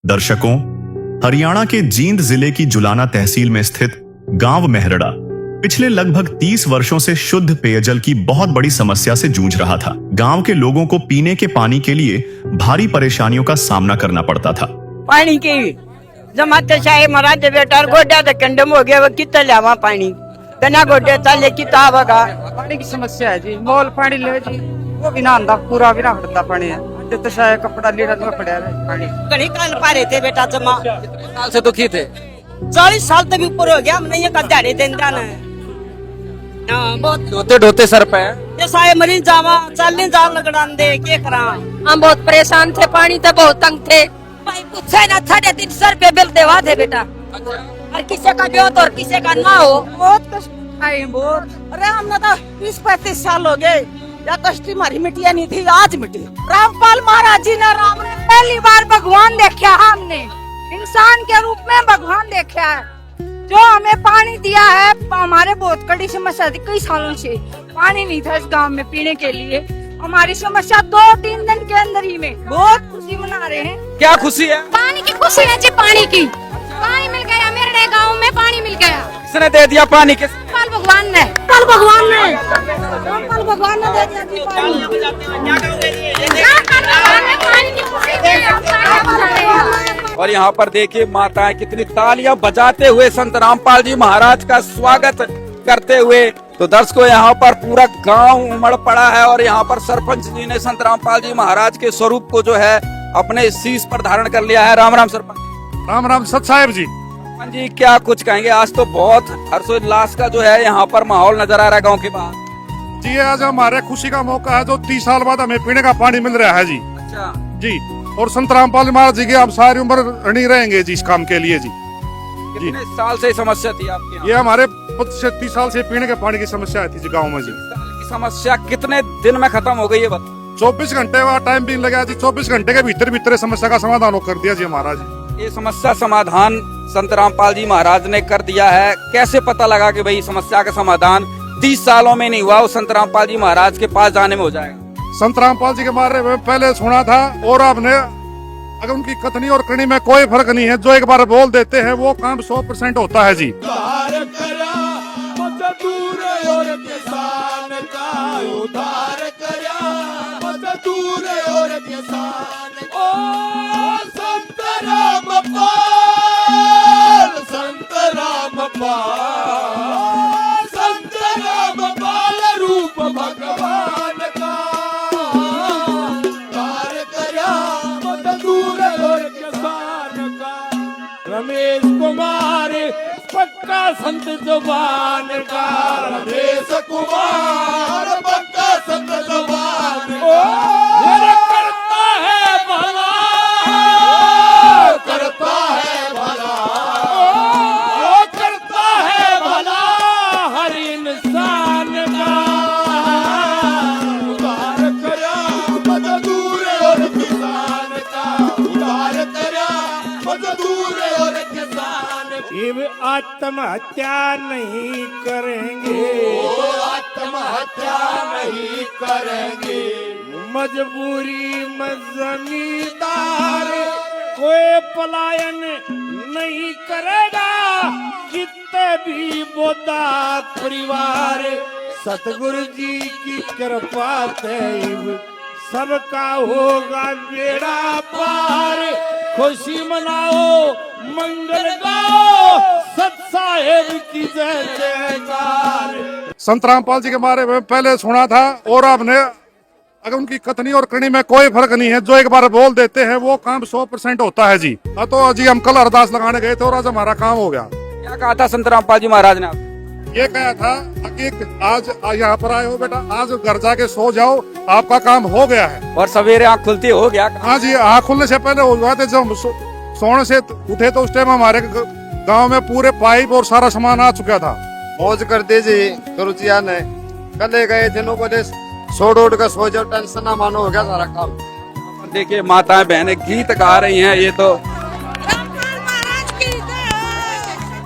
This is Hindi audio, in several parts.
दर्शकों, हरियाणा के जींद जिले की जुलाना तहसील में स्थित गांव मेहरड़ा पिछले लगभग 30 वर्षों से शुद्ध पेयजल की बहुत बड़ी समस्या से जूझ रहा था। गांव के लोगों को पीने के पानी के लिए भारी परेशानियों का सामना करना पड़ता था। पानी की जमाते शाही महाराज बेटा गोड्या तो कंडम हो गया, वो कितना लियावा पानी बिना गोड्या चाले किता होगा। पानी की समस्या है जी, मोल पानी ले जी, वो भी ना आंदा पूरा भी ना हटता पानी है। तो शायद कपड़ा लीड़ा में पड़ा है पानी। कहीं काल पा रहे थे बेटा जमा, साल से दुखी थे, 40 साल तक ऊपर हो गया। हमने ये कदाड़े देंदा ना बहुत ढोते ढोते सर पे ये सारे मरीज जावा चलने जा लगड़ान दे के करा। हम बहुत परेशान थे, पानी तो बहुत तंग थे। भाई पूछे ना 350 रुपए बिल देवा थे बेटा, और किसी का जो तो और किसी का ना हो। बहुत कष्ट आए बहुत। अरे हमने तो 20-35 साल हो गए, या कष्ट हमारी मिटिया नहीं थी, आज मिटी। रामपाल महाराज जी ने राम ने पहली बार भगवान देखा, हमने इंसान के रूप में भगवान देखा है। जो हमें पानी दिया है, हमारे बहुत कड़ी समस्या थी, कई सालों से पानी नहीं था इस गांव में पीने के लिए। हमारी समस्या 2-3 दिन के अंदर ही में बहुत खुशी मना रहे हैं। क्या खुशी है? पानी की खुशी है जी, पानी की। पानी मिल गया, मेरे गांव में पानी मिल गया। किसने दे दिया पानी? किस कल भगवान ने, कल भगवान ने दे दिया जी पानी। पानी की खुशी थी। और यहाँ पर देखिए माताएं कितनी तालियां बजाते हुए संत रामपाल जी महाराज का स्वागत करते हुए। तो दर्शकों, यहाँ पर पूरा गांव उमड़ पड़ा है और यहाँ पर सरपंच जी ने संत रामपाल जी महाराज के स्वरूप को जो है अपने शीश पर धारण कर लिया है। राम राम सरपंच। राम राम सत साहेब जी। सरपंच जी, क्या कुछ कहेंगे? आज तो बहुत हर्षोल्लास का जो है यहाँ पर माहौल नजर आ रहा है गाँव के बाहर। जी, आज हमारे खुशी का मौका है, जो 30 साल बाद हमें पीने का पानी मिल रहा है जी। अच्छा जी, और संत रामपाल महाराज जी के आप सारी उम्र ऋणी रहेंगे जी इस काम के लिए जी। कितने साल से समस्या थी आपके यहाँ? ये हमारे 30 साल से पीने के पानी की समस्या थी जी गाँव में जी। की समस्या कितने दिन में खत्म हो गई है? 24 घंटे का टाइम भी लगा जी। 24 घंटे के भीतर भीतर समस्या का समाधान कर दिया जी महाराज। ये समस्या समाधान संत रामपाल जी महाराज ने कर दिया है। कैसे पता लगा कि भाई समस्या का समाधान 30 सालों में नहीं हुआ, वो संत रामपाल जी महाराज के पास जाने में हो जाएगा? संत रामपाल जी के बारे में पहले सुना था, और आपने अगर उनकी कथनी और करनी में कोई फर्क नहीं है। जो एक बार बोल देते हैं वो काम 100% होता है जी। रमेश कुमार पक्का संत जुबान का, रमेश कुमार पक्का संत जुबान का। मेरा करता है भला, करता है भला, करता है भला हर इंसान का। उधार करा मजदूर और किसान का, उधार करा मजदूर और किसान। ये आत्महत्या नहीं करेंगे, आत्महत्या नहीं करेंगे। मजबूरी में जमींदार कोई पलायन नहीं करेगा, कितने भी बोदा परिवार। सतगुरु जी की कृपा से सबका होगा बेड़ा पार। खुशी मनाओ, मंगल गाओ, सत साहेब की जय जयकार। संत रामपाल जी के बारे में पहले सुना था, और आपने अगर उनकी कथनी और करनी में कोई फर्क नहीं है। जो एक बार बोल देते हैं वो काम 100% होता है जी। तो जी हम कल अरदास लगाने गए थे और आज हमारा काम हो गया। क्या कहा था संत रामपाल जी महाराज ने आपसे? ये कहा था कि आज यहाँ पर आए हो बेटा, आज घर जाके सो जाओ, आपका काम हो गया है। और सवेरे आँख खुलती हो गया? हाँ जी, आँख खुलने से पहले हो गया था। जब सोने से उठे तो उस टाइम हमारे गांव में पूरे पाइप और सारा सामान आ चुका था। मौज कर दीजिए गुरु जी ने कल गए दिनों को सोड़ का सो जाओ, टेंशन ना मानो, हो गया सारा काम। देखिए माताएं बहनें गीत गा रही हैं। ये तो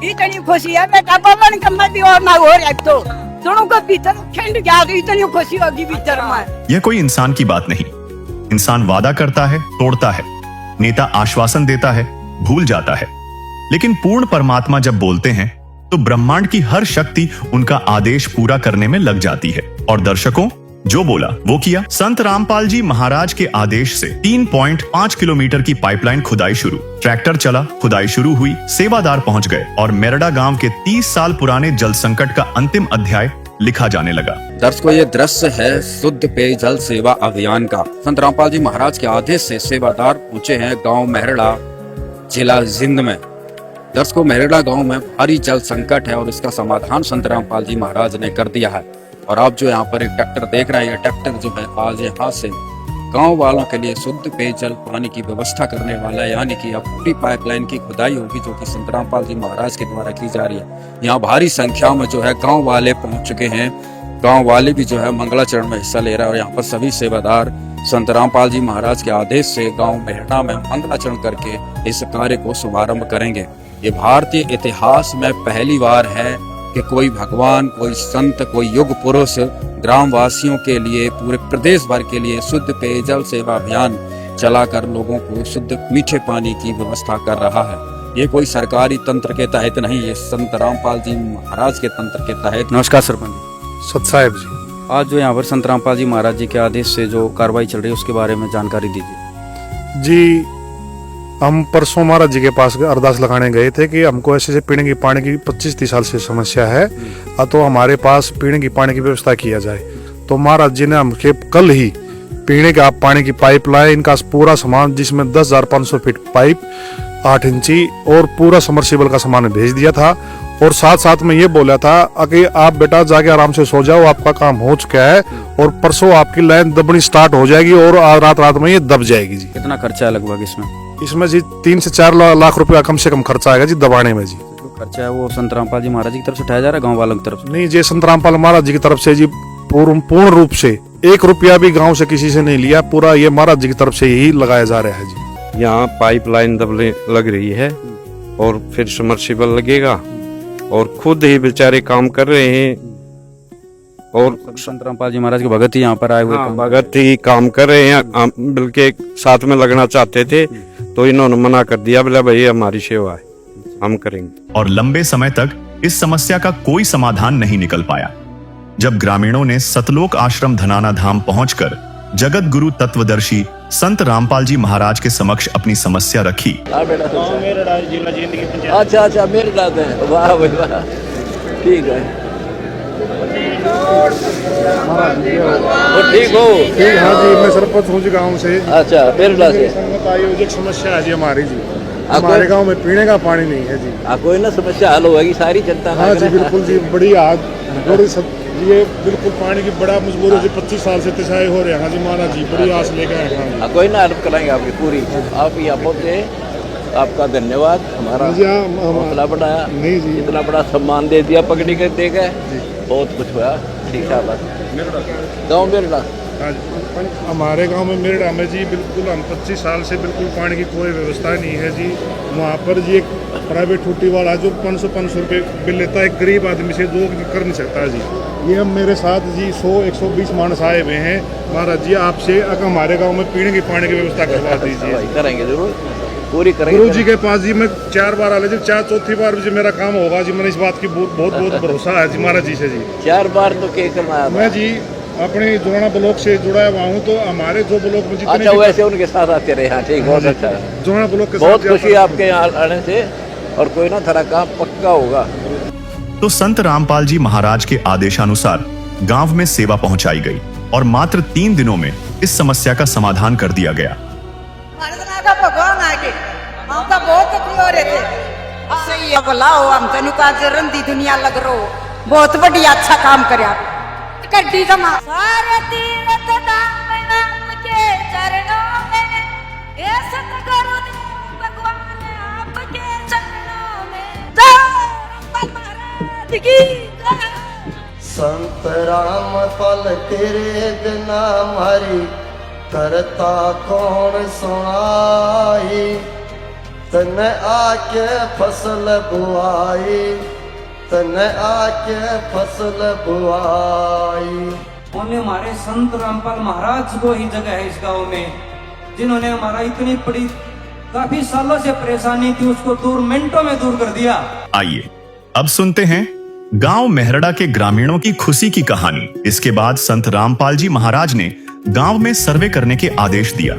इतनी खुशी है बेटा, बबन कम भी और ना हो रहा तो दोनों को भीतर ठंड गया, इतनी खुशी होगी भीतर में। यह कोई इंसान की बात नहीं। इंसान वादा करता है, तोड़ता है, नेता आश्वासन देता है, भूल जाता है, लेकिन पूर्ण परमात्मा जब बोलते हैं तो ब्रह्मांड की हर शक्ति उनका आदेश पूरा करने में लग जाती है। और दर्शकों, जो बोला वो किया। संत रामपाल जी महाराज के आदेश से 3.5 किलोमीटर की पाइपलाइन खुदाई शुरू। ट्रैक्टर चला, खुदाई शुरू हुई, सेवादार पहुंच गए और मेरड़ा गांव के 30 साल पुराने जल संकट का अंतिम अध्याय लिखा जाने लगा। दर्शकों, ये दृश्य है शुद्ध पेयजल सेवा अभियान का। संत रामपाल जी महाराज के आदेश से सेवादार पहुंचे हैं गांव मेहरड़ा, जिला जिंद में। दर्शकों, मेहरड़ा गांव में भारी जल संकट है और इसका समाधान संत रामपाल जी महाराज ने कर दिया है। और आप जो यहाँ पर एक ट्रैक्टर देख रहे हैं, ये ट्रैक्टर जो है आज यहाँ से गांव वालों के लिए शुद्ध पेयजल पानी की व्यवस्था करने वाला है। यानी कि अब पूरी पाइपलाइन की खुदाई होगी जो कि संत रामपाल जी महाराज के द्वारा की जा रही है। यहाँ भारी संख्या में जो है गांव वाले पहुंच चुके हैं। गांव वाले भी जो है मंगलाचरण में हिस्सा ले रहे हैं और यहाँ पर सभी सेवादार संत रामपाल जी महाराज के आदेश से गांव मेहरड़ा में मंगलाचरण करके इस कार्य को शुभारंभ करेंगे। ये भारतीय इतिहास में पहली बार है कि कोई भगवान, कोई संत, कोई युग पुरुष ग्रामवासियों के लिए, पूरे प्रदेश भर के लिए शुद्ध पेयजल सेवा अभियान चलाकर लोगों को शुद्ध मीठे पानी की व्यवस्था कर रहा है। ये कोई सरकारी तंत्र के तहत नहीं, ये संत रामपाल जी महाराज के तंत्र के तहत। नमस्कार सरपंच सत साहेब जी। आज जो यहाँ पर संत रामपाल जी महाराज जी के आदेश से जो कार्रवाई चल रही है उसके बारे में जानकारी दीजिए। जी, हम परसों महाराज जी के पास अरदास लगाने गए थे कि हमको ऐसे पीने की पानी की 25-30 साल से समस्या है, तो हमारे पास पीने की पानी की व्यवस्था किया जाए। तो महाराज जी ने हमके कल ही पीने का पानी की पाइपलाइन का पूरा सामान, जिसमें 10,500 फीट पाइप, 8 इंची और पूरा समरसीबल का सामान भेज दिया था। और साथ साथ में ये बोला था कि आप बेटा जाके आराम से सो जाओ, आपका काम हो चुका है और परसों आपकी लाइन दबनी स्टार्ट हो जाएगी और रात में ये दब जाएगी जी। कितना खर्चा है लगभग इसमें? इसमें जी 3 से 4 लाख रुपया कम से कम खर्चा आएगा जी दबाने में जी। जो खर्चा है वो संत रामपाल जी महाराज जी की तरफ से उठाया जा रहा है, गाँव वालों की तरफ से? नहीं जी, संत रामपाल महाराज जी की तरफ से जी पूर्ण रूप से 1 रुपया भी गांव से किसी से नहीं लिया, पूरा ये महाराज जी की तरफ से ही लगाया जा रहा है जी। यहाँ पाइपलाइन दबने लग रही है और फिर सबमर्सिबल लगेगा और खुद ही बेचारे काम कर रहे हैं और संत रामपाल जी महाराज के भगत ही यहाँ पर आए हुए भगत ही काम कर रहे हैं। हम बल्कि साथ में लगना चाहते थे तो इन्होंने मना कर दिया, बोला भाई हमारी सेवा है, हम करेंगे। और लंबे समय तक इस समस्या का कोई समाधान नहीं निकल पाया। जब ग्रामीणों ने सतलोक आश्रम धनाना धाम पहुंचकर जगत गुरु तत्वदर्शी संत रामपाल जी महाराज के समक्ष अपनी समस्या रखी। अच्छा मेरड़ा है, वाह भाई वाह, ठीक है। ठीक हो? ठीक, हाँ जी, मैं सरपंच हूँ जी गाँव से। अच्छा, मेरड़ा से आयोजक समस्या है जी हमारी जी। हमारे गांव में पीने का पानी नहीं है जी। कोई ना समस्या हल होगी सारी जनता। हाँ जी बिल्कुल जी, बड़ी ये बिल्कुल पानी की बड़ा मजबूर है जी, 25 साल से तिसाए हो रहे हैं। हाँ जी महाराज जी, बड़ी आस लेकर आए। कोई ना हेल्प कराएंगे आपकी पूरी। आप यहाँ पहुँचे, आपका धन्यवाद। हमारा हौसला बढ़ाया, नहीं जी, इतना बड़ा सम्मान दे दिया, पगड़ी कर दे गए, बहुत कुछ हुआ। ठीक है, बस गाँव मेरड़ा। हमारे गांव में मेरड़ा में जी बिल्कुल हम 25 साल से बिल्कुल पानी की कोई व्यवस्था नहीं है जी। वहाँ पर जी एक प्राइवेट टूटी वाला जो 500 रुपये बिल लेता है, एक गरीब आदमी से जो कर नहीं सकता जी। ये हम मेरे साथ जी 100-120 मानस आए हुए हैं। महाराज जी आपसे अगर हमारे गाँव में पीने की पानी की व्यवस्था करवा दीजिए। करेंगे जरूर, पूरी करेंगे। गुरु जी के पास जी मैं 4 बार आ ले जी, 4-4थी बार जी मेरा काम होगा जी। मैंने इस बात की बहुत भरोसा है जी महाराज जी से जी। 4 बार तो क्या करना है? मैं जी अपने जुड़ाना ब्लॉक से जुड़ा हुआ हूँ, तो हमारे जो ब्लॉक में जितने अच्छा वैसे उनके साथ आते रहे। हाँ ठीक, बहुत अच्छा है। जुड़ाना ब्लॉक के बहुत खुशी आपके यहाँ आने से, और कोई ना थारा काम पक्का होगा। तो संत रामपाल जी महाराज के आदेशानुसार गांव में सेवा पहुंचाई गई और मात्र 3 दिनों में इस समस्या का समाधान कर दिया गया। भगवान आगे हम तो बहुत दुखी हो रहे थे। सही है, बुलाओ हम तेन का रंदी दुनिया लग रो, बहुत बढ़िया अच्छा काम करया कड्डी जमा सारे तीरथ धाम आपके चरणों में, हे सतगुरु देव भगवान आपके चरणों में। जय महाराज की जय। संत रामपाल तेरे बिना मारी करता कौन सुनाई, तने आके फसल बुआई, तने आके फसल बुआई। उन्होंने हमारे संत रामपाल महाराज को ही जगह है इस गांव में, जिन्होंने हमारा इतनी बड़ी काफी सालों से परेशानी थी उसको दूर मिनटों में दूर कर दिया। आइए अब सुनते हैं गांव मेहरड़ा के ग्रामीणों की खुशी की कहानी। इसके बाद संत रामपाल जी महाराज ने गांव में सर्वे करने के आदेश दिया।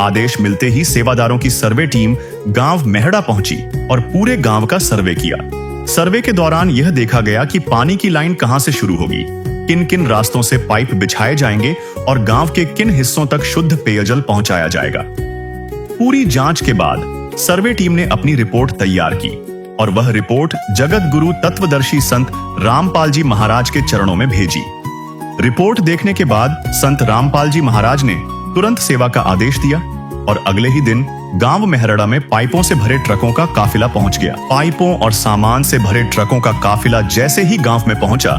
आदेश मिलते ही सेवादारों की सर्वे टीम गांव मेहरड़ा पहुंची और पूरे गांव का सर्वे किया। सर्वे के दौरान यह देखा गया कि पानी की लाइन कहां से शुरू होगी, किन किन रास्तों से पाइप बिछाए जाएंगे और गांव के किन हिस्सों तक शुद्ध पेयजल पहुंचाया जाएगा। पूरी जांच के बाद सर्वे टीम ने अपनी रिपोर्ट तैयार की और वह रिपोर्ट जगत गुरु तत्वदर्शी संत रामपाल जी महाराज के चरणों में भेजी। रिपोर्ट देखने के बाद संत रामपाल जी महाराज ने तुरंत सेवा का आदेश दिया और अगले ही दिन गांव मेहरड़ा में पाइपों से भरे ट्रकों का काफिला पहुंच गया। पाइपों और सामान से भरे ट्रकों का काफिला जैसे ही गांव में पहुंचा,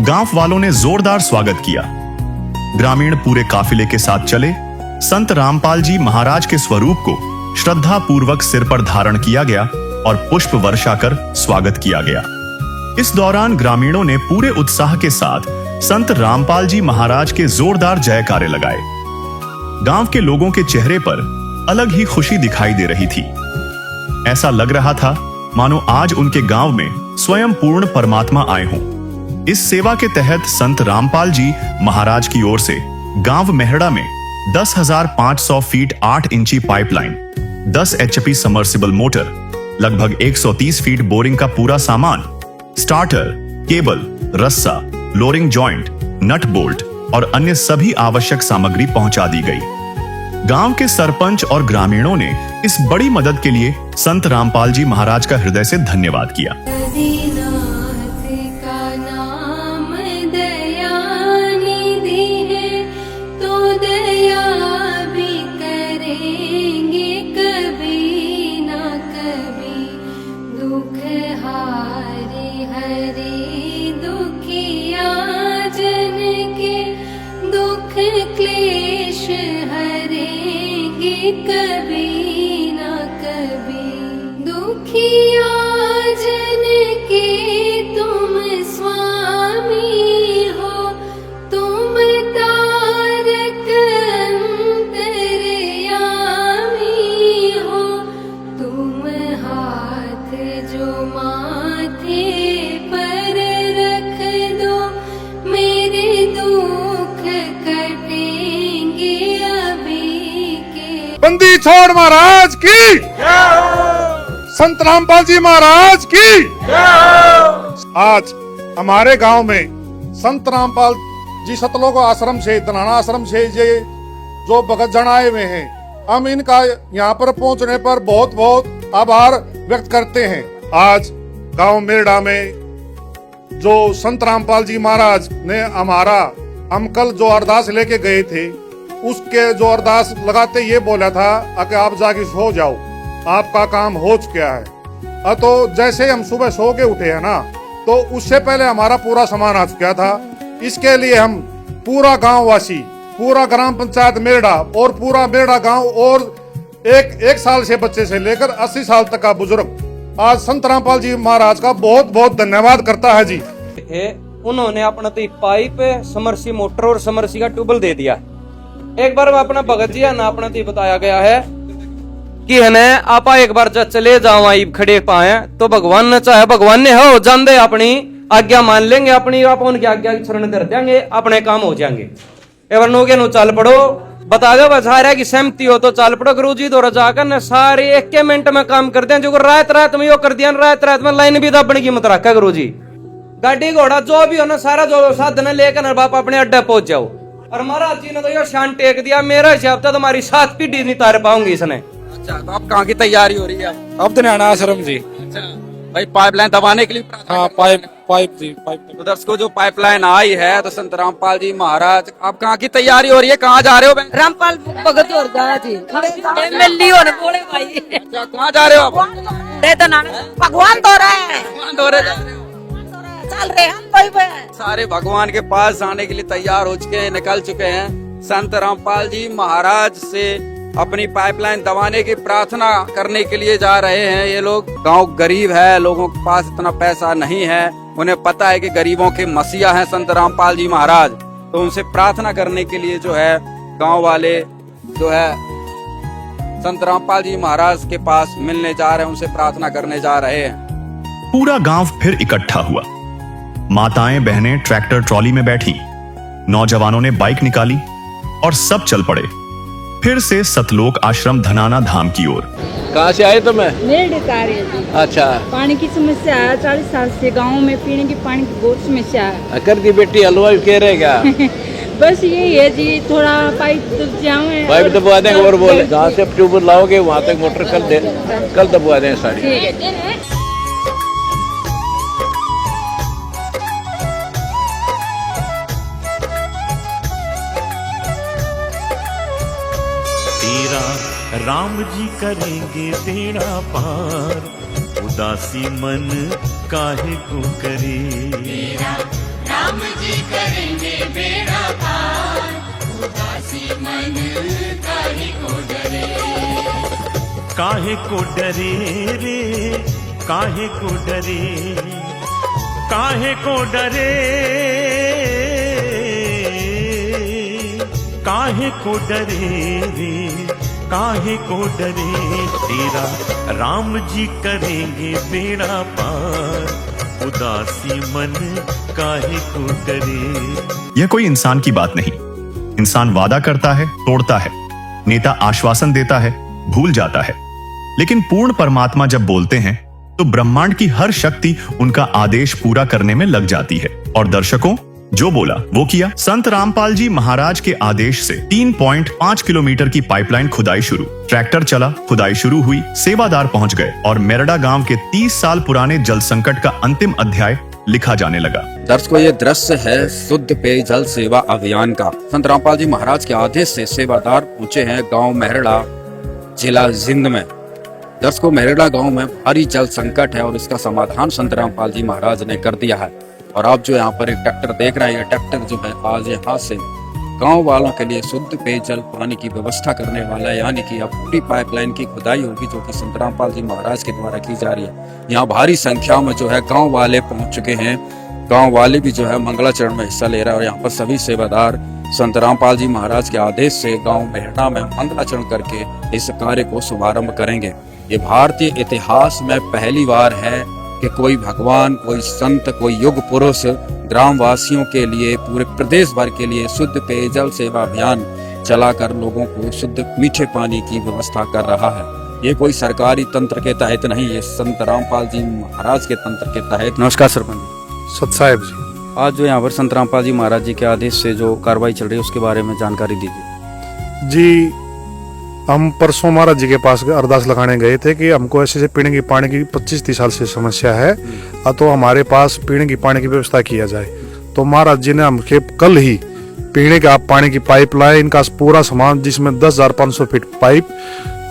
गांव वालों ने जोरदार स्वागत किया। ग्रामीण पूरे काफिले के साथ चले। संत रामपाल जी महाराज के स्वरूप को श्रद्धा पूर्वक सिर पर धारण किया गया और पुष्प वर्षा कर स्वागत किया गया। इस दौरान ग्रामीणों ने पूरे उत्साह के साथ संत रामपाल जी महाराज के जोरदार जयकारे लगाए। गांव के लोगों के चेहरे पर अलग ही खुशी दिखाई दे रही थी। ऐसा लग रहा था मानो आज उनके गांव में स्वयं पूर्ण परमात्मा आए हों। इस सेवा के तहत संत रामपाल जी महाराज की ओर से गांव मेहरड़ा में 10,500 फीट 8 इंची पाइपलाइन, 10 HP समर्सिबल मोटर, लगभग 130 फीट बोरिंग का पूरा सामान, स्टार्टर, केबल, रस्सा, लोरिंग जॉइंट, नट बोल्ट और अन्य सभी आवश्यक सामग्री पहुंचा दी गई। गांव के सरपंच और ग्रामीणों ने इस बड़ी मदद के लिए संत रामपाल जी महाराज का हृदय से धन्यवाद किया। कभी ना कभी दुखिया जन के तुम स्वामी हो, तुम तारक अंतर्यामी हो, तुम हाथ जो माथे पर रख दो मेरे दुख कटेंगे अभी के। बंदी छोड़ महाराज की, संत रामपाल जी महाराज की। आज हमारे गांव में संत रामपाल जी सतलोक आश्रम से, दनाना आश्रम से ये जो भगत जन आए हुए हैं, हम इनका यहाँ पर पहुंचने पर बहुत बहुत आभार व्यक्त करते हैं। आज गांव मेरड़ा में जो संत रामपाल जी महाराज ने हम कल जो अरदास लेके गए थे, उसके जो अरदास लगाते ये बोला था कि आप जाके सो जाओ, आपका काम हो चुका है। तो जैसे हम सुबह सो के उठे हैं ना, तो उससे पहले हमारा पूरा सामान आ चुका था। इसके लिए हम पूरा गांव वासी, पूरा ग्राम पंचायत मेरड़ा और पूरा मेरड़ा गांव और एक साल से बच्चे से लेकर 80 साल तक का बुजुर्ग आज संत रामपाल जी महाराज का बहुत बहुत धन्यवाद करता है जी। उन्होंने अपना तो पाइप, समर्सी मोटर और समर्सी का ट्यूबवेल दे दिया। एक बार अपना भगत जी है ना, अपना तो बताया गया है कि है ना, आप एक बार जब चले जाओ आई खड़े पाए तो भगवान ने चाहे, भगवान ने हो जान दे, अपनी आज्ञा मान लेंगे, अपनी आप उनकी आज्ञा की शरण कर देंगे, अपने काम हो जाएंगे। एवं नोगे नो चल पड़ो, बता दो बजा की सहमति हो तो चल पड़ो। गुरु जी दौरा जाकर न सारे 1 मिनट में काम कर दें। जो रात में यो कर दिया, रात में लाइन भी दबने की मत रखा। गुरु जी गाड़ी घोड़ा जो भी हो ना, सारा जो साधन लेकर बाप अपने अड्डा पहुंच जाओ। और महाराज जी ने तो यो शान टेक दिया, मेरा हिसाब तो तुम्हारी 7 पीढ़ी नहीं तार पाऊंगी इसने। अच्छा, तो अब कहाँ की तैयारी हो रही है? अब दनाना आश्रम जी। अच्छा भाई, पाइपलाइन दबाने के लिए? हाँ, पाइप जी, पाइप। तो दर्शकों, जो पाइपलाइन आई है तो संत रामपाल जी महाराज, अब कहाँ की तैयारी हो रही है? कहाँ जा रहे हो? रामपाल भगत और जाया जी, एमएलए होने बोले भाई। अच्छा, कहाँ जा रहे हो आप? भगवान तो रहे हैं, भगवान दौरे जा रहे हो? चल रहे हम सारे भगवान के पास जाने के लिए तैयार हो चुके हैं, निकल चुके हैं। संत रामपाल जी महाराज से अपनी पाइपलाइन दबाने की प्रार्थना करने के लिए जा रहे हैं ये लोग। गांव गरीब है, लोगों के पास इतना पैसा नहीं है, उन्हें पता है कि गरीबों के मसीहा हैं संत रामपाल जी महाराज, तो उनसे प्रार्थना करने के लिए जो है गांव वाले जो है संत रामपाल जी महाराज के पास मिलने जा रहे हैं, उनसे प्रार्थना करने जा रहे हैं। पूरा गांव फिर इकट्ठा हुआ। माताएं बहनें ट्रैक्टर ट्रॉली में बैठी, नौजवानों ने बाइक निकाली और सब चल पड़े फिर से सतलोक आश्रम धनाना धाम की ओर। कहाँ से आए तुम्हें? मेरे आ रही है। अच्छा, पानी की समस्या है, 40 साल से गांव में पीने की पानी की बहुत समस्या है। अकर की बेटी हलवाई कह रहे क्या? बस यही है जी, थोड़ा पाइप दबाए, पाइप दबवा देंगे और बोले जहाँ से ट्यूबवेल लाओगे वहाँ तक मोटर कल दबवा देंगे सारी। ठीक है। तेरा राम जी करेंगे बेड़ा पार, उदासी मन काहे को करे। तेरा राम जी करेंगे बेड़ा पार, उदासी मन काहे को डरे। काहे को डरे रे, काहे को डरे, काहे को डरे, काहे को डरे रे, काहे को डरे। तेरा राम जी करेंगे बेड़ा पार, उदासी मन काहे को डरे। यह कोई इंसान की बात नहीं। इंसान वादा करता है, तोड़ता है, नेता आश्वासन देता है, भूल जाता है, लेकिन पूर्ण परमात्मा जब बोलते हैं तो ब्रह्मांड की हर शक्ति उनका आदेश पूरा करने में लग जाती है। और दर्शकों, जो बोला वो किया। संत रामपाल जी महाराज के आदेश से 3.5 किलोमीटर की पाइपलाइन खुदाई शुरू। ट्रैक्टर चला, खुदाई शुरू हुई, सेवादार पहुंच गए और मेरड़ा गांव के 30 साल पुराने जल संकट का अंतिम अध्याय लिखा जाने लगा। दर्शकों, ये दृश्य है शुद्ध पेयजल सेवा अभियान का। संत रामपाल जी महाराज के आदेश से सेवादार पहुंचे हैं गांव मेहरड़ा, जिला जिंद में। दर्शकों, मेहरड़ा गांव में भारी जल संकट है और इसका समाधान संत रामपाल जी महाराज ने कर दिया है। और आप जो यहाँ पर एक ट्रैक्टर देख रहे हैं, ये ट्रैक्टर जो है आज यहाँ से गांव वालों के लिए शुद्ध पेयजल पानी की व्यवस्था करने वाला है। यानी कि अब पूरी पाइपलाइन की खुदाई होगी जो कि संत रामपाल जी महाराज के द्वारा की जा रही है। यहाँ भारी संख्या में जो है गांव वाले पहुंच चुके हैं। गांव वाले भी जो है मंगलाचरण में हिस्सा ले रहा है और यहाँ पर सभी सेवादार संत रामपाल जी महाराज के आदेश से गांव मेहरड़ा में मंगलाचरण करके इस कार्य को शुभारंभ करेंगे। ये भारतीय इतिहास में पहली बार है कि कोई भगवान, कोई संत, कोई युग पुरुष ग्रामवासियों के लिए, पूरे प्रदेश भर के लिए शुद्ध पेयजल सेवा अभियान चलाकर लोगों को शुद्ध मीठे पानी की व्यवस्था कर रहा है। ये कोई सरकारी तंत्र के तहत नहीं, ये संत रामपाल जी महाराज के तंत्र के तहत। नमस्कार सरपंच। सत साहेब जी, आज जो यहाँ पर संत रामपाल जी महाराज जी के आदेश से जो कार्रवाई चल रही है उसके बारे में जानकारी दीजिए। जी, हम परसों महाराज जी के पास अरदास लगाने गए थे कि हमको ऐसे पीने की पानी की 25-30 साल से समस्या है, तो हमारे पास पीने की पानी की व्यवस्था किया जाए। तो महाराज जी ने हमके कल ही पीने का पानी की पाइपलाइन का पूरा सामान, जिसमें 10,500 फीट पाइप,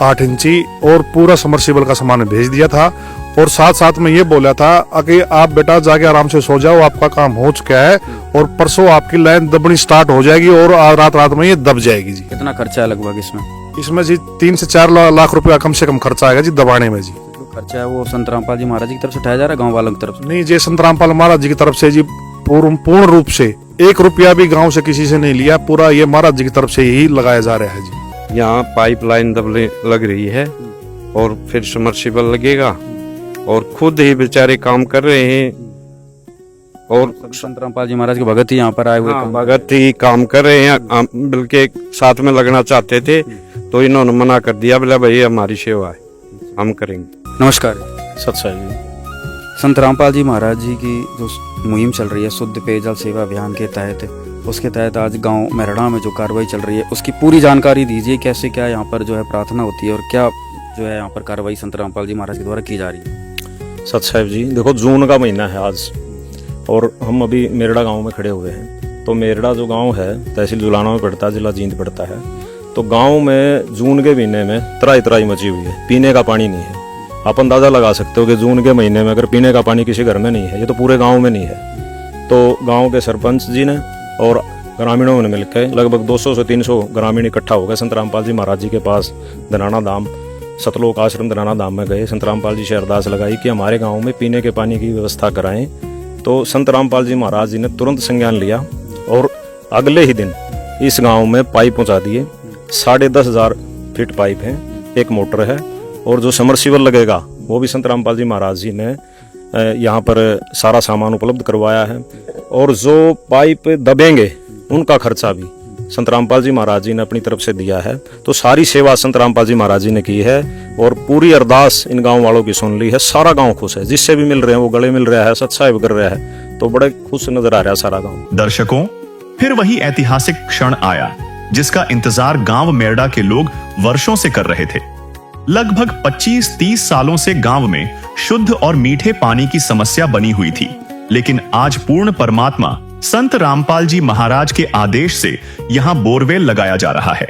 8 इंची और पूरा समरसीबल का सामान भेज दिया था। और साथ साथ में ये बोला था कि आप बेटा जाके आराम से सो जाओ, आपका काम हो चुका है और परसों आपकी लाइन दबनी स्टार्ट हो जाएगी और रात में ये दब जाएगी। जी, कितना खर्चा है लगभग इसमें? इसमें जी 3 से 4 लाख रुपया कम से कम खर्चा आएगा जी दबाने में। जी, जो खर्चा है वो संत रामपाल जी महाराज जी की तरफ से उठाया जा रहा है, गाँव वालों की तरफ से? नहीं जी, संत रामपाल महाराज जी की तरफ से जी पूर्ण रूप से 1 रुपया भी गांव से किसी से नहीं लिया, पूरा ये महाराज जी की तरफ से ही लगाया जा रहा है। जी, यहाँ पाइपलाइन दबने लग रही है और फिर सबमर्सिबल लगेगा और खुद ही बेचारे काम कर रहे हैं। और संत रामपाल जी महाराज के भगत ही यहाँ पर आए हुए, भगत ही काम कर रहे हैं। बल्कि साथ में लगना चाहते थे तो इन्होंने मना कर दिया, बोला भाई हमारी सेवा है, हम करेंगे। नमस्कार। सत श्री अकाल। संत रामपाल जी महाराज जी की जो मुहिम चल रही है शुद्ध पेयजल सेवा अभियान के तहत, उसके तहत आज गांव मेहरड़ा में जो कार्रवाई चल रही है उसकी पूरी जानकारी दीजिए। कैसे क्या यहाँ पर जो है प्रार्थना होती है और क्या जो है यहाँ पर कार्रवाई संत रामपाल जी महाराज के द्वारा की जा रही है? सत साहेब जी, देखो जून का महीना है आज और हम अभी मेरड़ा गांव में खड़े हुए हैं। तो मेरड़ा जो गांव है तहसील जुलाना में पड़ता है, जिला जींद पड़ता है। तो गांव में जून के महीने में त्राई मची हुई है, पीने का पानी नहीं है। आप अंदाजा लगा सकते हो कि जून के महीने में अगर पीने का पानी किसी घर में नहीं है, ये तो पूरे गांव में नहीं है। तो गांव के सरपंच जी ने और ग्रामीणों ने मिलकर लगभग 200 से 300 ग्रामीण इकट्ठा हो गए संत रामपाल जी महाराज जी के पास धनाना धाम, सतलोक आश्रम धनाना धाम में गए। संत रामपाल जी से अरदास लगाई कि हमारे गाँव में पीने के पानी की व्यवस्था कराएं। तो संत रामपाल जी महाराज जी ने तुरंत संज्ञान लिया और अगले ही दिन इस गांव में पाइप पहुंचा दिए। 10,500 फीट पाइप है। एक मोटर है, और जो समरसीबल लगेगा वो भी संत रामपाल जी महाराज जी ने यहाँ पर सारा सामान उपलब्ध करवाया है। और जो पाइप दबेंगे उनका खर्चा भी संत रामपाल जी महाराज जी ने अपनी तरफ से दिया है। तो सारी सेवा संत रामपाल जी महाराज जी ने की है, और पूरी अरदास इन गांव वालों की सुन ली है। सारा गांव खुश है, जिससे भी मिल रहे हैं वो गले मिल रहा है, सत्साहिब कर रहा है, तो बड़े खुश नजर आ रहा है सारा गांव। दर्शकों, फिर वही ऐतिहासिक क्षण आया जिसका इंतजार गांव मेरडा के लोग वर्षों से कर रहे थे। लगभग 25-30 सालों से गांव में शुद्ध और मीठे पानी की समस्या बनी हुई थी, लेकिन आज पूर्ण परमात्मा संत रामपाल जी महाराज के आदेश से यहां बोरवेल लगाया जा रहा है।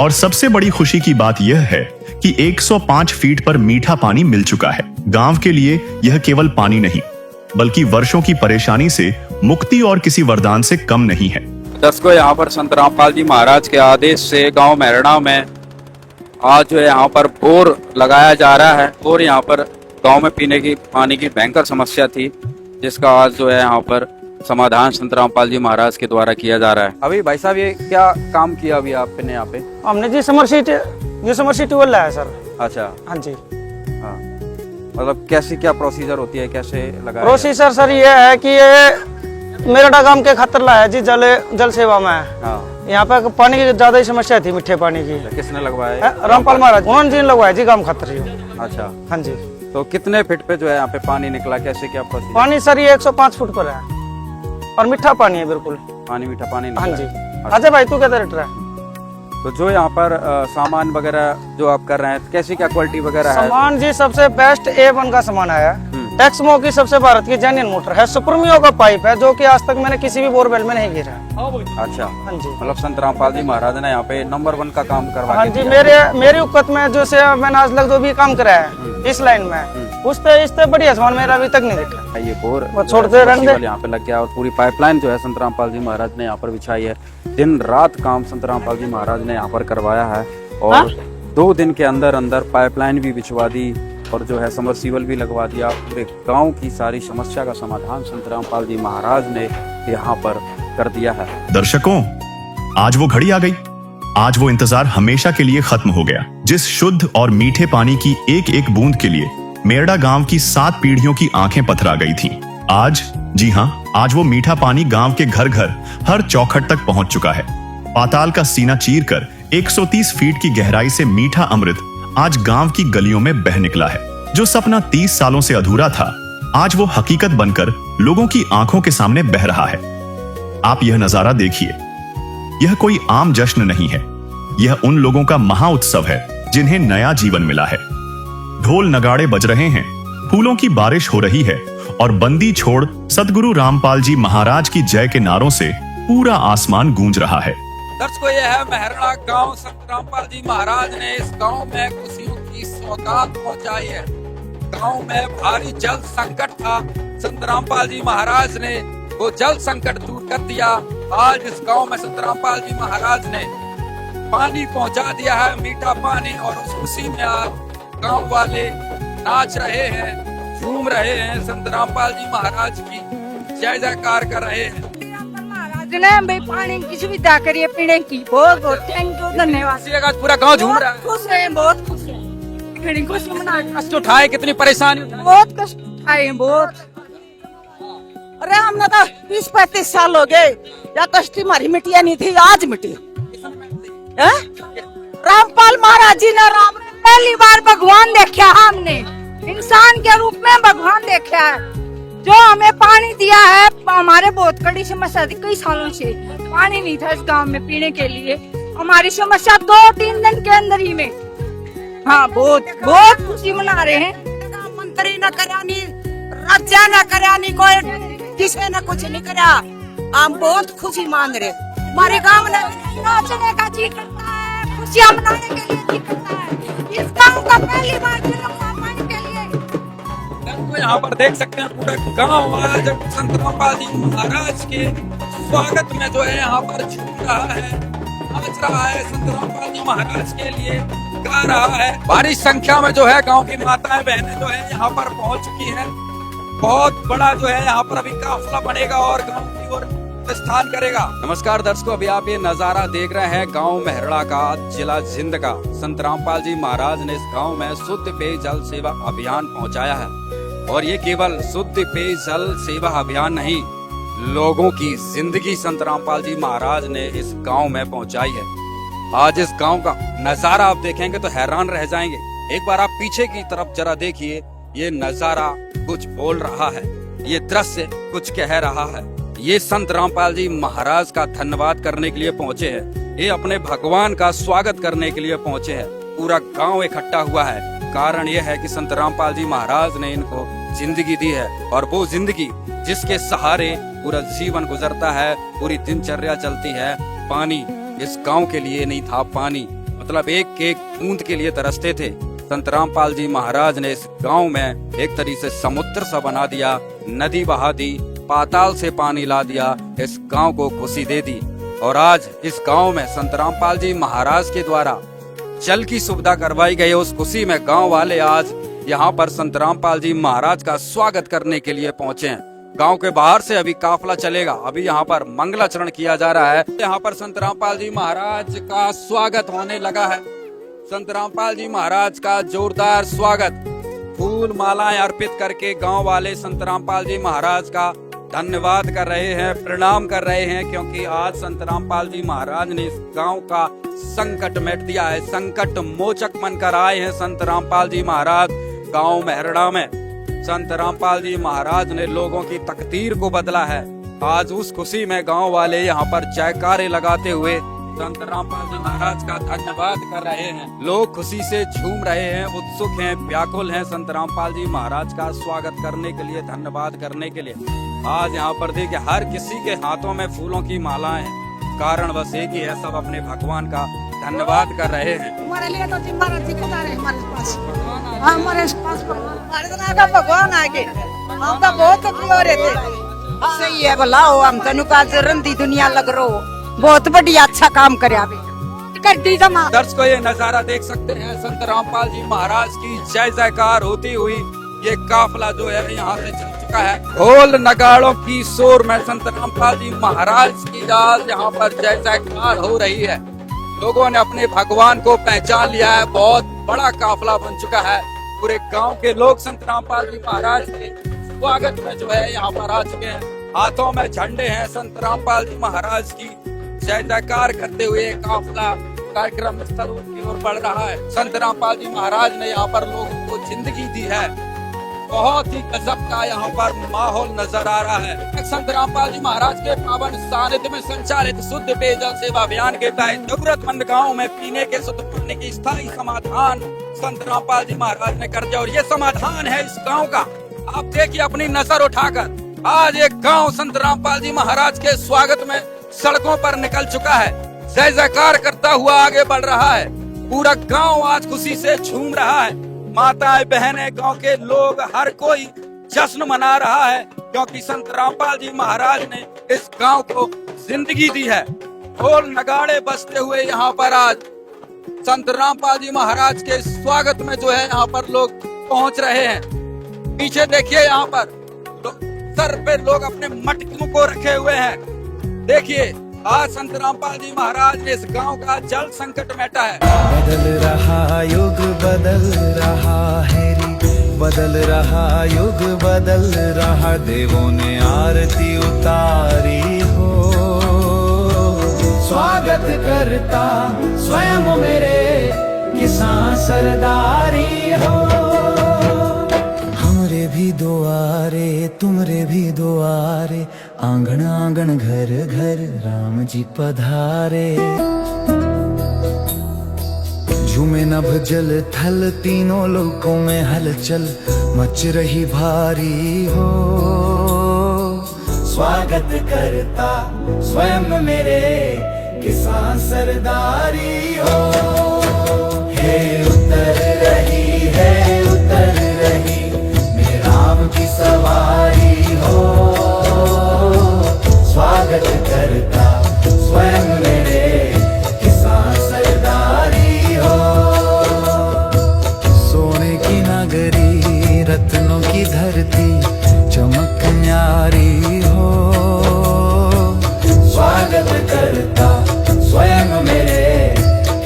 और सबसे बड़ी खुशी की बात यह है कि 105 फीट पर मीठा पानी मिल चुका है। गांव के लिए यह केवल पानी नहीं, बल्कि वर्षों की परेशानी से मुक्ति और किसी वरदान से कम नहीं है। दर्शकों, यहाँ पर संत रामपाल जी महाराज के आदेश से गांव मेरडा में आज जो है यहाँ पर बोर लगाया जा रहा है, और यहाँ पर गांव में पीने की पानी की भयंकर समस्या थी, जिसका आज जो है यहाँ पर समाधान संत रामपाल जी महाराज के द्वारा किया जा रहा है। अभी भाई साहब, ये क्या काम किया अभी आपने यहाँ पे? हमने जी समरसी ट्यूबवेल लाया सर। अच्छा, हाँ जी। हाँ, मतलब कैसी क्या प्रोसीजर होती है, कैसे लगाया? प्रोसीजर सर ये है कि ये मेरडा गांव के खातर लाया जी, जल सेवा में। हाँ। यहाँ पे पानी की ज्यादा ही समस्या थी, मीठे पानी की। किसने लगवाया? रामपाल महाराज, उन्होंने जी लगवाया जी गांव खातर ही। अच्छा, हाँ जी। तो कितने फीट पे जो है यहाँ पे पानी निकला, कैसे क्या प्रोसीजर? पानी सर ये 105 फुट पर है, और मीठा पानी है बिल्कुल। पानी मीठा पानी। हाँ जी। अच्छा भाई, तू क्या रेट रहा है? तो जो यहाँ पर सामान वगैरह जो आप कर रहे हैं, कैसी क्या क्वालिटी वगैरह है? सामान जी सबसे बेस्ट A1 का सामान आया है। टेक्समो की सबसे भारत की जेन्युइन मोटर है, सुप्रमियो का पाइप है, जो कि आज तक मैंने किसी भी बोरवेल में नहीं गिरा। अच्छा। हाँ जी। मतलब संत रामपाल जी महाराज ने यहाँ पे नंबर 1 का काम करवा। हाँ जी, मेरी उक्कत में जो से मैंने आज तक जो भी काम करा है इस लाइन में, इससे बढ़िया सामान मेरा अभी तक नहीं दिखा। ये बोर छोड़ते रहने यहाँ पे लग गया, और पूरी पाइपलाइन जो है संत रामपाल जी महाराज ने यहाँ पर बिछाई है। दिन रात काम संत रामपाल जी महाराज ने यहाँ पर करवाया है, और 2 दिन के अंदर अंदर पाइपलाइन भी बिछवा दी, और जो है समरसीबल भी लगवा दिया। पूरे गांव की सारी समस्या का समाधान संत रामपाल जी महाराज ने यहाँ पर कर दिया है। दर्शकों, आज वो घड़ी आ गई, आज वो इंतजार हमेशा के लिए खत्म हो गया। जिस शुद्ध और मीठे पानी की एक एक बूंद के लिए मेरडा गांव की 7 पीढ़ियों की आंखें पथरा गई थीं, आज, जी हां, आज वो मीठा पानी गांव के घर घर, हर चौखट तक पहुंच चुका है। पाताल का सीना चीरकर 130 फीट की गहराई से मीठा अमृत आज गांव की गलियों में बह निकला है। जो सपना 30 सालों से अधूरा था, आज वो हकीकत बनकर लोगों की आंखों के सामने बह रहा है। आप यह नजारा देखिए, यह कोई आम जश्न नहीं है, यह उन लोगों का महाउत्सव है जिन्हें नया जीवन मिला है। ढोल नगाड़े बज रहे हैं, फूलों की बारिश हो रही है, और बंदी छोड़ सतगुरु रामपाल जी महाराज की जय के नारों से पूरा आसमान गूंज रहा है। दर्शकों, यह है मेहरड़ा गांव। संत रामपाल जी महाराज ने इस गांव में खुशियों की सौगात पहुंचाई है। गांव में भारी जल संकट था, संत रामपाल जी महाराज ने वो जल संकट दूर कर दिया। आज इस गांव में संत रामपाल जी महाराज ने पानी पहुंचा दिया है, मीठा पानी, और उस खुशी में आज गांव वाले नाच रहे हैं, झूम रहे हैं, संत रामपाल जी महाराज की जय जयकार कर रहे हैं। ने भाई पानी की सुविधा करिए पीने की, बहुत बहुत थैंक यू, धन्यवाद। पूरा गांव झूम रहा है, खुश है, बहुत खुश है, बड़ी खुशी मना। कष्ट उठाए, कितनी परेशानी, बहुत कष्ट उठाए, बहुत। अरे हमने तो 20-35 साल हो गए, या कष्ट हमारी मिटिया नहीं थी, आज मिटी। रामपाल महाराज जी ने पहली बार भगवान देखा, हमने इंसान के रूप में भगवान देखा है। जो हमें पानी दिया है, हमारे बहुत कड़ी समस्या थी, कई सालों से पानी नहीं था इस गांव में पीने के लिए। हमारी समस्या 2-3 दिन के अंदर ही में, हाँ, बहुत बहुत खुशी मना रहे हैं। मंत्री न करानी, राजा न करानी, कोई किसी ने कुछ नहीं करा, हम बहुत खुशी मान रहे। हमारे गांव में नाचने का जी करता है, खुशियाँ मनाने के लिए जी करता है। इस गांव का पहली बार पानी के लिए यहाँ पर देख सकते हैं पूरा गांव आज संत रामपाल जी महाराज के स्वागत में जो है यहाँ पर झूम रहा है, नाच रहा है, संत रामपाल जी महाराज के लिए गा रहा है। भारी संख्या में जो है गांव की माताएं बहनें जो है यहाँ पर पहुंच चुकी हैं। बहुत बड़ा जो है यहाँ पर अभी काफिला बनेगा, और गांव की ओर स्थान करेगा। नमस्कार दर्शकों, अभी आप ये नजारा देख रहे हैं गांव मेहरड़ा का, जिला जिंद का। संत रामपाल जी महाराज ने इस गांव में शुद्ध पेयजल सेवा अभियान पहुंचाया है। और ये केवल शुद्ध पेयजल सेवा अभियान नहीं, लोगों की जिंदगी संत रामपाल जी महाराज ने इस गांव में पहुंचाई है। आज इस गांव का नजारा आप देखेंगे तो हैरान रह जाएंगे। एक बार आप पीछे की तरफ जरा देखिए, ये नजारा कुछ बोल रहा है, ये दृश्य कुछ कह रहा है। ये संत रामपाल जी महाराज का धन्यवाद करने के लिए पहुंचे हैं, ये अपने भगवान का स्वागत करने के लिए पहुंचे हैं। पूरा गांव इकट्ठा हुआ है। कारण यह है कि संत रामपाल जी महाराज ने इनको जिंदगी दी है, और वो जिंदगी जिसके सहारे पूरा जीवन गुजरता है, पूरी दिनचर्या चलती है। पानी इस गांव के लिए नहीं था, पानी मतलब एक एक बूंद के लिए तरसते थे। संत रामपाल जी महाराज ने इस गांव में एक तरीके से समुद्र सा बना दिया, नदी बहा दी, पाताल से पानी ला दिया, इस गांव को खुशी दे दी। और आज इस गांव में संत रामपाल जी महाराज के द्वारा जल की सुविधा करवाई गई। उस खुशी में गांव वाले आज यहाँ पर संत रामपाल जी महाराज का स्वागत करने के लिए पहुँचे हैं। गांव के बाहर से अभी काफला चलेगा, अभी यहाँ पर मंगलाचरण किया जा रहा है। यहाँ पर संत रामपाल जी महाराज का स्वागत होने लगा है। संत रामपाल जी महाराज का जोरदार स्वागत, फूल मालाएं अर्पित करके गांव वाले संत रामपाल जी महाराज का धन्यवाद कर रहे हैं, प्रणाम कर रहे हैं, क्योंकि आज संत रामपाल जी महाराज ने इस गांव का संकट मिट दिया है। संकट मोचक बनकर आए हैं संत रामपाल जी महाराज गांव मेहरड़ा में। संत रामपाल जी महाराज ने लोगों की तकदीर को बदला है। आज उस खुशी में गांव वाले यहाँ पर जयकारे लगाते हुए संत रामपाल जी महाराज का धन्यवाद कर रहे हैं। लोग खुशी से झूम रहे हैं, उत्सुक हैं, व्याकुल हैं संत रामपाल जी महाराज का स्वागत करने के लिए, धन्यवाद करने के लिए। आज यहाँ पर देखिए हर किसी के हाथों में फूलों की मालाएं हैं। कारण बस एक ही है, सब अपने भगवान का धन्यवाद कर रहे हैं। हमारे लिए तो जिम्मेदार ठेकेदार है हमारे पास, हमारे पास भगवान आगे हम तो बहुत प्रिय थे। सही है, बुलाओ हम तनु का रंदी दुनिया लग रो, बहुत बढ़िया अच्छा काम करे। दर्शकों ये नजारा देख सकते हैं, संत रामपाल जी महाराज की जय जयकार होती हुई ये काफला जो है यहाँ से चल चुका है। ढोल नगाड़ों की शोर में संत रामपाल जी महाराज की आज यहाँ पर जय जयकार हो रही है। लोगों ने अपने भगवान को पहचान लिया है, बहुत बड़ा काफला बन चुका है। पूरे गांव के लोग संत रामपाल जी महाराज के स्वागत में जो है यहाँ पर आ चुके हैं। हाथों में झंडे हैं, संत रामपाल जी महाराज की जय जयकार करते हुए काफला कार्यक्रम स्थल की ओर बढ़ रहा है। संत रामपाल जी महाराज ने यहाँ पर लोगों को जिंदगी दी है। बहुत ही गजब का यहाँ पर माहौल नजर आ रहा है। संत रामपाल जी महाराज के पावन सानिध्य में संचालित शुद्ध पेयजल सेवा अभियान के तहत जरूरतमंद गाँव में पीने के शुद्ध पानी की स्थायी समाधान संत रामपाल जी महाराज ने कर दिया। और ये समाधान है इस गाँव का। आप देखिए अपनी नजर उठाकर, आज एक गाँव संत रामपाल जी महाराज के स्वागत में सड़कों पर निकल चुका है, जय जयकार करता हुआ आगे बढ़ रहा है। पूरा गांव आज खुशी से झूम रहा है। माताएं बहनें, गांव के लोग, हर कोई जश्न मना रहा है, क्योंकि संत रामपाल जी महाराज ने इस गांव को जिंदगी दी है। ढोल नगाड़े बजते हुए यहाँ पर आज संत रामपाल जी महाराज के स्वागत में जो है यहाँ पर लोग पहुंच रहे हैं। पीछे देखिए यहाँ पर सर पे लोग अपने मटकों को रखे हुए हैं। देखिए आज संत रामपाल जी महाराज ने इस गांव का जल संकट मेटा है। बदल रहा युग बदल रहा है रे, बदल रहा युग बदल रहा, देवों ने आरती उतारी हो। स्वागत करता स्वयं मेरे किसान सरदारी हो। हमरे भी दुआरे तुमरे भी दुआरे, आंगन आंगन घर घर राम जी पधारे। झूमे नभ जल थल तीनों लोकों में हलचल मच रही भारी हो। स्वागत करता स्वयं मेरे किसान सरदारी हो। हे उतर रही है उतर रही मेरे राम की सवारी हो। स्वागत करता स्वयं मेरे किसान सरदारी हो। सोने की नगरी रत्नों की धरती चमक न्यारी हो। करता स्वयं मेरे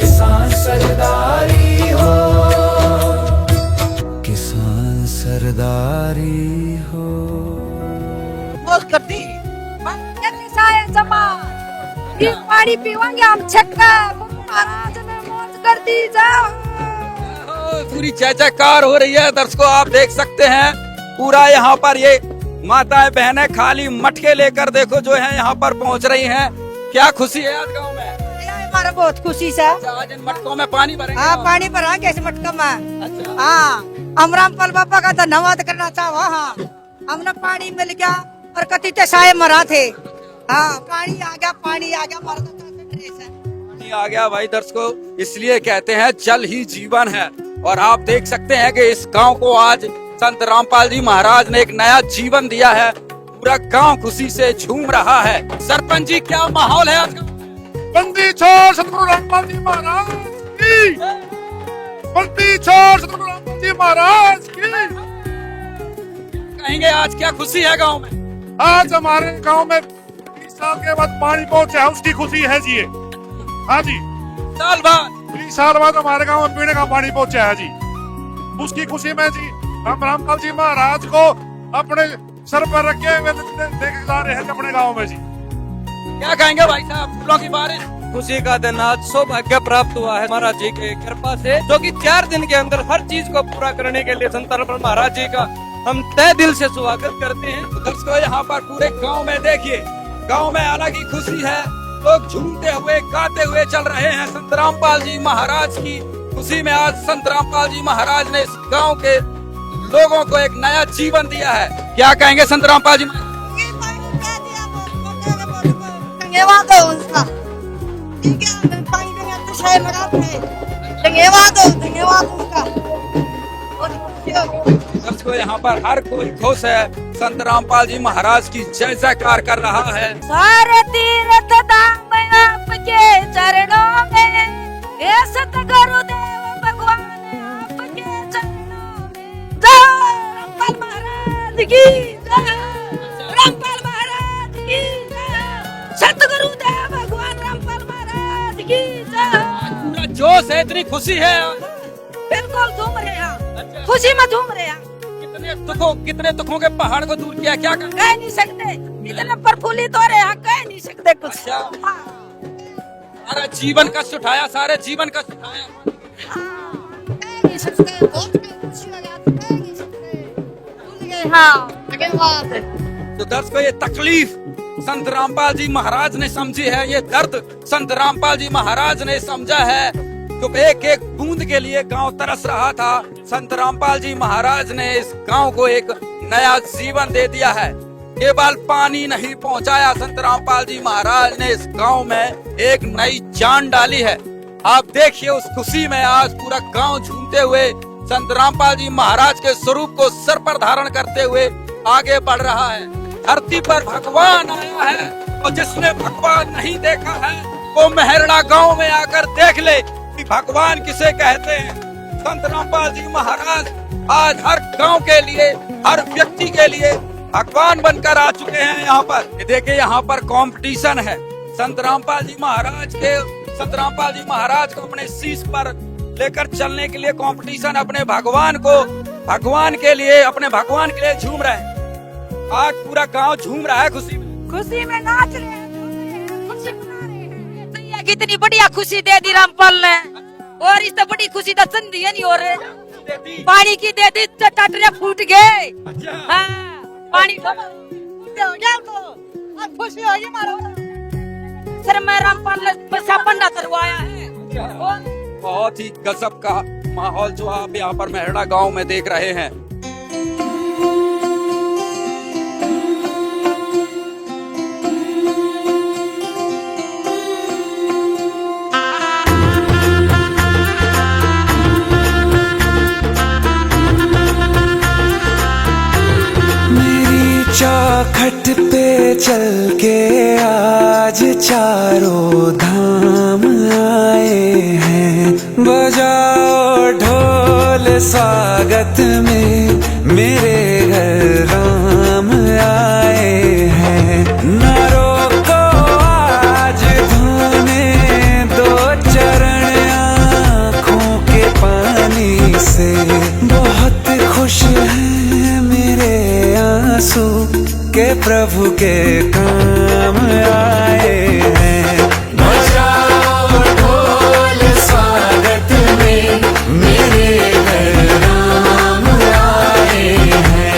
किसान सरदारी हो, किसान सरदारी हो। मौज करती ये पानी पीवांगे हम छक्का महाराज ने मौज कर दी जाओ। पूरी जय जयकार हो रही है दर्शकों, आप देख सकते हैं पूरा यहाँ पर ये माताएं बहनें खाली मटके लेकर देखो जो है यहाँ पर पहुँच रही हैं। क्या खुशी है आज गाँव में? हमारा बहुत खुशी से आज इन मटकों में पानी भरेंगे? हाँ पानी भरा के इस मटका में। अच्छा। हाँ हम रामपाल बाबा का धन्यवाद करना चाहो। हाँ हमने पानी मिल गया और कति साए मरा थे। हाँ पानी आ गया, पानी आ गया, हमारा पानी आ गया भाई दर्शकों। इसलिए कहते हैं जल ही जीवन है। और आप देख सकते हैं कि इस गांव को आज संत रामपाल जी महाराज ने एक नया जीवन दिया है। पूरा गांव खुशी से झूम रहा है। सरपंच जी क्या माहौल है आज का? बंदी छोड़ सतगुरु रामपाल जी महाराज की, बंदी छोड़ सतगुरु रामपाल जी महाराज की। कहेंगे आज क्या खुशी है गांव में? आज हमारे गांव में 20 साल के बाद पानी पहुंचा है, उसकी खुशी है जी। हाँ जी, साल बाद 20 साल बाद हमारे गांव में पीने का पानी पहुंचा है जी, उसकी खुशी में जी हम रामपाल जी महाराज को अपने सर पर रखे हुए देखे जा रहे हैं अपने गांव में जी। क्या कहेंगे भाई साहब? फूलों की बारिश, खुशी का दिन आज सौभाग्य प्राप्त हुआ है महाराज जी के कृपा से, जो कि 4 दिन के अंदर हर चीज को पूरा करने के लिए संत रामपाल महाराज जी का हम तहे दिल से स्वागत करते हैं। दर्शकों यहाँ पर पूरे गांव में देखिए, गांव में अलग ही खुशी है। लोग झूमते हुए गाते हुए चल रहे हैं संत रामपाल जी महाराज की खुशी में। आज संत रामपाल जी महाराज ने इस गांव के लोगों को एक नया जीवन दिया है। क्या कहेंगे संत रामपाल जी? धन्यवाद हो उनका, ठीक है पानी देने तो शायद मरा थे। धन्यवाद हो, धन्यवाद उनका। दर्शकों यहाँ पर हर कोई खुश है। संत रामपाल जी महाराज की जय जयकार कर रहा है। सारे तीर्थ धाम आपके चरणों में, हे सतगुरुदेव भगवान आपके चरणों में। जय रामपाल महाराज की जय, रामपाल महाराज की जय, सतगुरुदेव भगवान रामपाल महाराज की जय। पूरा जोश है, इतनी खुशी है। बिल्कुल झूम रहे हैं, खुशी में झूम रहे हैं। कितने दुखों के पहाड़ को दूर किया, क्या कह नहीं सकते, इतना प्रफुल्लित हो रहे हैं, कह नहीं सकते कुछ। सारा जीवन कष्ट उठाया, सारे जीवन कष्ट उठाया। कह नहीं सकते, बहुत खुशी लगा, कह नहीं सकते। हाँ धन्यवाद। तो दर्शकों ये तकलीफ संत रामपाल जी महाराज ने समझी है, ये दर्द संत रामपाल जी महाराज ने समझा है। तो एक एक बूंद के लिए गांव तरस रहा था। संत रामपाल जी महाराज ने इस गांव को एक नया जीवन दे दिया है। केवल पानी नहीं पहुंचाया, संत रामपाल जी महाराज ने इस गांव में एक नई जान डाली है। आप देखिए उस खुशी में आज पूरा गांव झूमते हुए संत रामपाल जी महाराज के स्वरूप को सर पर धारण करते हुए आगे बढ़ रहा है। धरती पर भगवान आया है और जिसने भगवान नहीं देखा है वो मेहरड़ा गांव में आकर देख ले कि भगवान किसे कहते हैं। संत रामपाल जी महाराज आज हर गांव के लिए, हर व्यक्ति के लिए भगवान बनकर आ चुके हैं। यहाँ पर देखिए, यहाँ पर कंपटीशन है। संत रामपाल जी महाराज को अपने शीश पर लेकर चलने के लिए कंपटीशन, अपने भगवान के लिए झूम रहे हैं। आज पूरा गांव झूम रहा है खुशी में नाच रहे हैं, खुशी मना रहे हैं। भैया कितनी बढ़िया खुशी दे दी रामपाल ने, और इससे बड़ी खुशी तो संधि नहीं हो रहे। पानी की दे दी, टटरे फूट गए। हाँ, पानी हो गया तो खुशी हो गई मारो। सर मैं रामपाल ने पैसा पंडा करवाया है। बहुत ही गजब का माहौल जो आप यहाँ पर मेहरड़ा गांव में देख रहे हैं। चौखट पे चल के आज चारों धाम आए हैं। बजाओ ढोल स्वागत में, मेरे घर राम आए हैं। न रोको आज आंसू के प्रभु के काम आए हैं। बजाओ ढोल स्वागत में, मेरे घर राम आए हैं।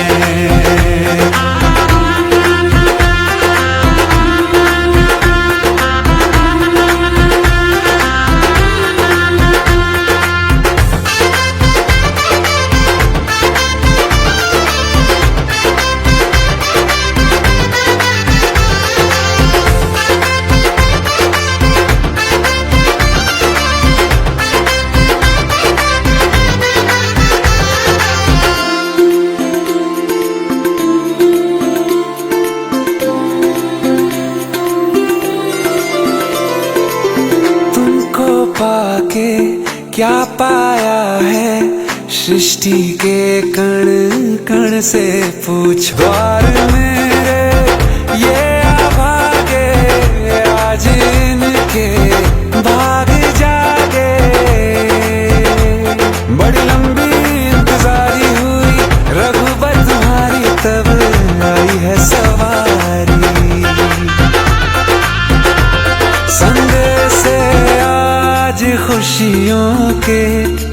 पाके क्या पाया है, सृष्टि के कण कण से पूछ। द्वार मेरे ये अभागे, आज इनके भाग जागे। बड़ी लंबी इंतजारी हुई रघुबर तुम्हारी, तब आई है सवारी। संदेश आज खुशियों के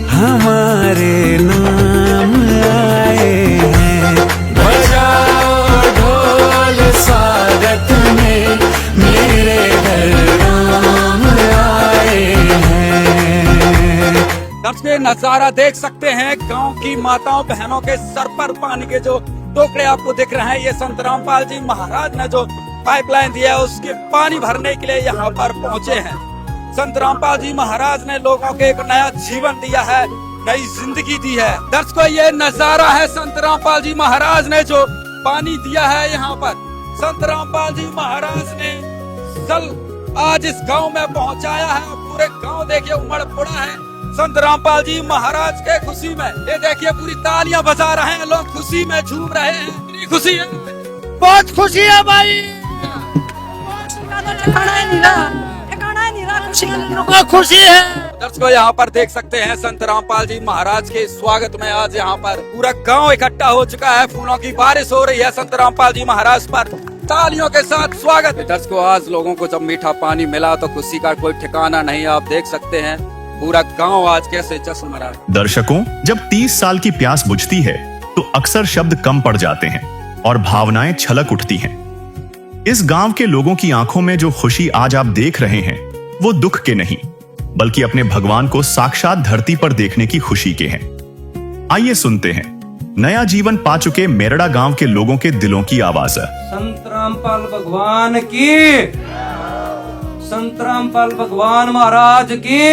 हमारे नाम आए हैं। बजाओ ढोल स्वागत में, मेरे घर राम आए हैं। दर्शकों नजारा देख सकते हैं, गांव की माताओं बहनों के सर पर पानी के जो टोकरे आपको दिख रहे हैं, ये संत रामपाल जी महाराज ने जो पाइपलाइन दिया है उसके पानी भरने के लिए यहाँ पर पहुँचे हैं। संत रामपाल जी महाराज ने लोगों को एक नया जीवन दिया है, नई जिंदगी दी है। दर्शकों ये नजारा है संत रामपाल जी महाराज ने जो पानी दिया है यहाँ पर। संत रामपाल जी महाराज ने जल आज इस गांव में पहुँचाया है। पूरे गांव देखिए उमड़ पड़ा है संत रामपाल जी महाराज के खुशी में। ये देखिए पूरी तालियां बजा रहे हैं लोग, खुशी में झूम रहे हैं। इतनी खुशी है, बहुत खुशी है भाई। खुशी है। दर्शकों यहाँ पर देख सकते हैं संत रामपाल जी महाराज के स्वागत में आज यहाँ पर पूरा गांव इकट्ठा हो चुका है। फूलों की बारिश हो रही है संत रामपाल जी महाराज पर, तालियों के साथ स्वागत। दर्शकों आज लोगों को जब मीठा पानी मिला तो खुशी का कोई ठिकाना नहीं। आप देख सकते हैं पूरा गांव आज कैसे जश्न मना है। दर्शकों जब 30 साल की प्यास बुझती है तो अक्सर शब्द कम पड़ जाते हैं और भावनाएं छलक उठती हैं। इस गांव के लोगों की आंखों में जो खुशी आज आप देख रहे हैं वो दुख के नहीं बल्कि अपने भगवान को साक्षात धरती पर देखने की खुशी के हैं। आइए सुनते हैं नया जीवन पा चुके मेरड़ा गांव के लोगों के दिलों की आवाज। संत रामपाल भगवान की, संत रामपाल भगवान महाराज की।